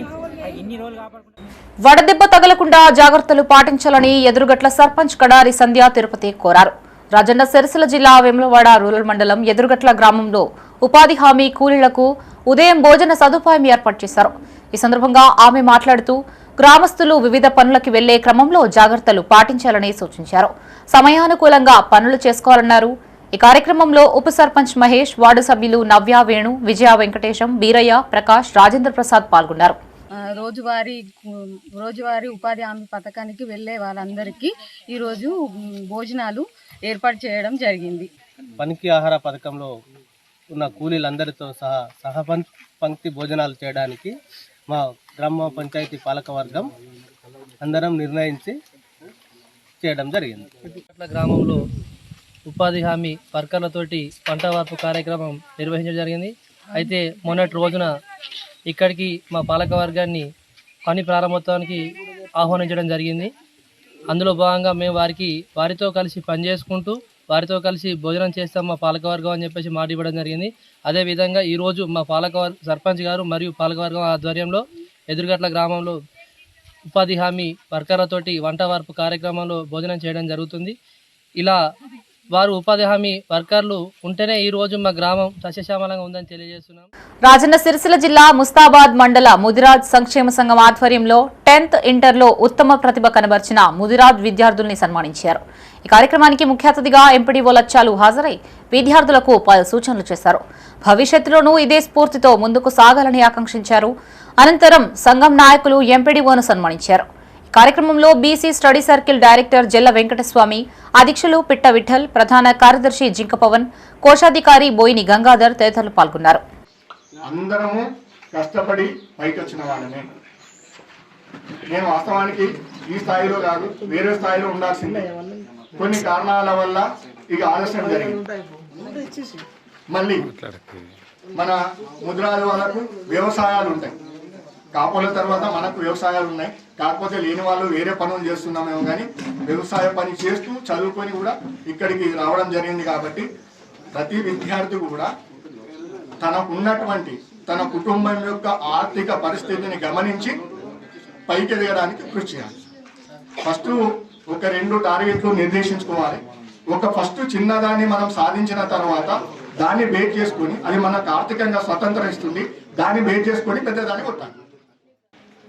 ఇన్ని రోజులు కాపాడుకుంటా. వడదెబ్బ తగలకుండా జాగ్రత్తలు పాటించాలని ఎదురుగట్ల సర్పంచ్ కడారి సంధ్య తిరుపతి కోరారు. రాజన్న సిరిసిల్ల జిల్లా వేములవాడ రూరల్ మండలం ఎదురుగట్ల గ్రామంలో ఉపాధి హామీ కూలీలకు ఉదయం భోజన సదుపాయం ఏర్పాటు చేశారు. ఈ సందర్భంగా ఆమె మాట్లాడుతూ గ్రామస్తులు వివిధ పనులకు వెళ్లే క్రమంలో జాగ్రత్తలు పాటించాలని సూచించారు. సమయానుకూలంగా పనులు చేసుకోవాలన్నారు. ఈ కార్యక్రమంలో ఉప సర్పంచ్ మహేష్, వార్డు సభ్యులు నవ్య, వేణు, విజయ, వెంకటేశం, బీరయ్య, ప్రకాష్, రాజేంద్ర ప్రసాద్ పాల్గొన్నారు. రోజువారీ ఉపాధి హామీ పథకానికి వెళ్లే వాళ్ళందరికీ ఈరోజు భోజనాలు ఏర్పాటు చేయడం జరిగింది. పనికి ఆహార పథకంలో ఉన్న కూలీలందరితో సహా పంక్తి భోజనాలు చేయడానికి మా గ్రామ పంచాయతీ పాలకవర్గం అందరం నిర్ణయించి చేయడం జరిగింది. గ్రామంలో ఉపాధి హామీ వర్కర్లతోటి పంట వార్పు కార్యక్రమం నిర్వహించడం జరిగింది. అయితే మొన్నటి రోజున ఇక్కడికి మా పాలకవర్గాన్ని పని ప్రారంభోత్సవానికి ఆహ్వానించడం జరిగింది. అందులో భాగంగా మేము వారితో కలిసి పనిచేసుకుంటూ వారితో కలిసి భోజనం చేస్తాం మా పాలకవర్గం అని చెప్పేసి మాట ఇవ్వడం జరిగింది. అదేవిధంగా ఈరోజు మా సర్పంచ్ గారు మరియు పాలకవర్గం ఆధ్వర్యంలో ఎదురుగట్ల గ్రామంలో ఉపాధి హామీ వర్కర్లతోటి వంట వార్పు కార్యక్రమంలో భోజనం చేయడం జరుగుతుంది. ఇలా వారు ఉపాధి హామీ వర్కర్లు ఉంటేనే ఈ రోజు మా గ్రామం సస్యశ్యామలంగా ఉందని తెలియజేస్తున్నాం. రాజన్న సిరిసిల్ల జిల్లా ముస్తాబాద్ మండల ముదిరాజ్ సంక్షేమ సంఘం ఆధ్వర్యంలో 10th ఇంటర్లో ఉత్తమ ప్రతిభ కనబర్చిన ముదిరాజ్ విద్యార్థుల్ని సన్మానించారు. ఈ కార్యక్రమానికి ముఖ్య అతిథిగా ఎంపీడీఓ లచ్చాలు హాజరై విద్యార్థులకు పలు సూచనలు చేశారు. భవిష్యత్తులోనూ ఇదే స్ఫూర్తితో ముందుకు సాగాలని ఆకాంక్షించారు. అనంతరం సంఘం నాయకులు ఎంపీడీఓను సన్మానించారు. కార్యక్రమంలో BC study circle director Jella Venkataswamy, అధ్యక్షులు పిట్ట విఠల్, ప్రధాన కార్యదర్శి జింక పవన్, కోశాధికారి బోయిని గంగాధర్ తదితరులు పాల్గొన్నారు. అందరము కష్టపడి పైకి వచ్చిన వాళ్ళమే. నేను వాస్తవానికి ఈ స్థాయిలో కాదు, వేరే స్థాయిలో ఉండాల్సిందే. కొన్ని కారణాల వల్ల ఇక ఆలస్యం జరిగింది. మళ్ళీ మన ముద్రాల వాళ్ళకు వ్యవసాయాలు ఉంటాయి. కాపోల తర్వాత మనకు వ్యవసాయాలు ఉన్నాయి, కాకపోతే లేని వాళ్ళు వేరే పనులు చేస్తున్నామేమో కానీ వ్యవసాయ పని చేస్తూ చదువుకొని కూడా ఇక్కడికి రావడం జరిగింది. కాబట్టి ప్రతి విద్యార్థి కూడా తనకు ఉన్నటువంటి తన కుటుంబం యొక్క ఆర్థిక పరిస్థితిని గమనించి పైకి ఎదగడానికి కృషి చేయాలి. ఫస్ట్ ఒక 2 టార్గెట్లు నిర్దేశించుకోవాలి. ఫస్ట్ చిన్నదాన్ని మనం సాధించిన తర్వాత దాన్ని బేస్ చేసుకొని అది మనకు ఆర్థికంగా స్వతంత్రం ఇస్తుంది, దాన్ని బేస్ చేసుకొని పెద్దదాన్ని కొట్టాలి.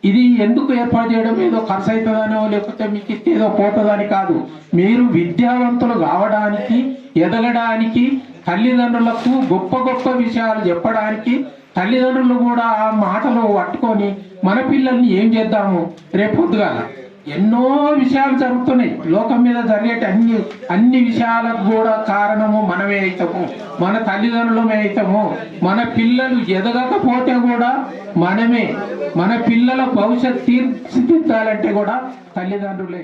ఇది ఎందుకు ఏర్పాటు చేయడం ఏదో ఖర్చు అవుతుందనో లేకపోతే మీకు ఏదో పోతుందని కాదు. మీరు విద్యావంతులు కావడానికి, ఎదగడానికి, తల్లిదండ్రులకు గొప్ప గొప్ప విషయాలు చెప్పడానికి, తల్లిదండ్రులు కూడా ఆ మాటలు పట్టుకొని మన పిల్లల్ని ఏం చేద్దాము రేపు పొద్దుగాల ఎన్నో విషయాలు జరుగుతున్నాయి. లోకం మీద జరిగేటి అన్ని విషయాలకు కూడా కారణము మనమే అవుతాము, మన తల్లిదండ్రులమే అవుతాము. మన పిల్లలు ఎదగకపోతే కూడా మనమే, మన పిల్లల భవిష్యత్ తీర్చిదిద్దాలంటే కూడా తల్లిదండ్రులే.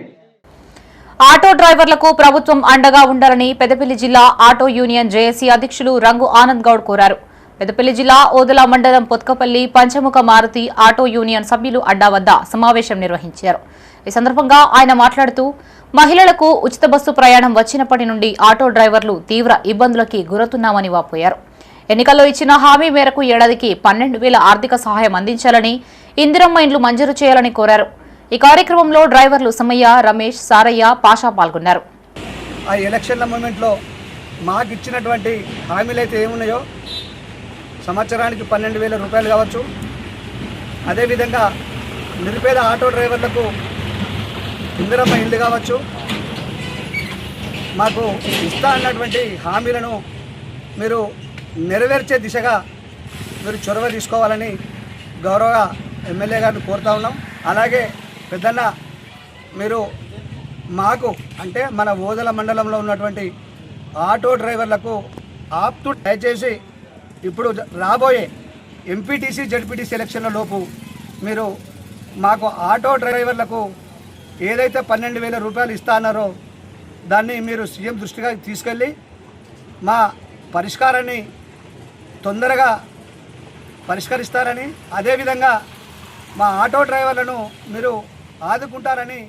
ఆటో డ్రైవర్లకు ప్రభుత్వం అండగా ఉండాలని పెద్దపల్లి జిల్లా ఆటో యూనియన్ జేఏసీ అధ్యక్షులు రంగు ఆనంద్ గౌడ్ కోరారు. పెద్దపల్లి జిల్లా ఓదల మండలం పొత్కపల్లి పంచముఖ మారుతి ఆటో యూనియన్ సభ్యులు అడ్డా వద్ద సమావేశం నిర్వహించారు. ఈ సందర్భంగా ఆయన మాట్లాడుతూ మహిళలకు ఉచిత బస్సు ప్రయాణం వచ్చినప్పటి నుండి ఆటో డ్రైవర్లు తీవ్ర ఇబ్బందులకి గురవుతున్నామని వాపోయారు. ఎన్నికల్లో ఇచ్చిన హామీ మేరకు ఏడాదికి 12,000 ఆర్థిక సహాయం అందించాలని, ఇందిరమ్మ ఇండ్లు మంజూరు చేయాలని కోరారు. ఈ కార్యక్రమంలో డ్రైవర్లు సమయ్య, రమేష్, సారయ్య, పాషా పాల్గొన్నారు. ఆ ఎలక్షన్ల మూమెంట్లో మాకు ఇచ్చినటువంటి హామీలు అయితే ఏమున్నాయో సంవత్సరానికి 12,000 రూపాయలు కావచ్చు, అదేవిధంగా నిరుపేద ఆటో డ్రైవర్లకు ఇందిరమ్మ ఇల్లు కావచ్చు, మాకు ఇస్తా అన్నటువంటి హామీలను మీరు నెరవేర్చే దిశగా మీరు చొరవ తీసుకోవాలని గౌరవ ఎమ్మెల్యే గారిని కోరుతా ఉన్నాం. అలాగే పెద్దన్న మీరు మాకు అంటే మన ఓదల మండలంలో ఉన్నటువంటి ఆటో డ్రైవర్లకు దయచేసి ఇప్పుడు రాబోయే ఎంపీటీసీ జడ్పీటీసీ ఎలక్షన్ల లోపు మీరు మాకు ఆటో డ్రైవర్లకు ఏదైతే 12,000 రూపాయలు ఇస్తా అన్నారో దాన్ని మీరు సీఎం దృష్టిగా తీసుకెళ్ళి మా పరిష్కారాన్ని తొందరగా పరిష్కరిస్తారని, అదేవిధంగా మా ఆటో డ్రైవర్లను మీరు ఆదుకుంటారని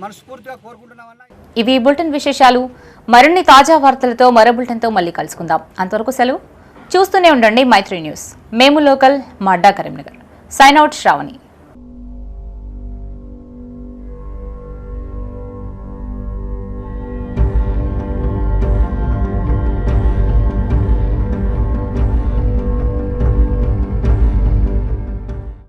మనస్ఫూర్తిగా కోరుకుంటున్నామన్నా. ఇవి బులెటిన్ విశేషాలు. మరిన్ని తాజా వార్తలతో మరో బులెటిన్తో మళ్ళీ కలుసుకుందాం. అంతవరకు సెలవు. చూస్తూనే ఉండండి మైత్రి న్యూస్. మేము లోకల్, మా అడ్డా కరీంనగర్. Sign out Shravani.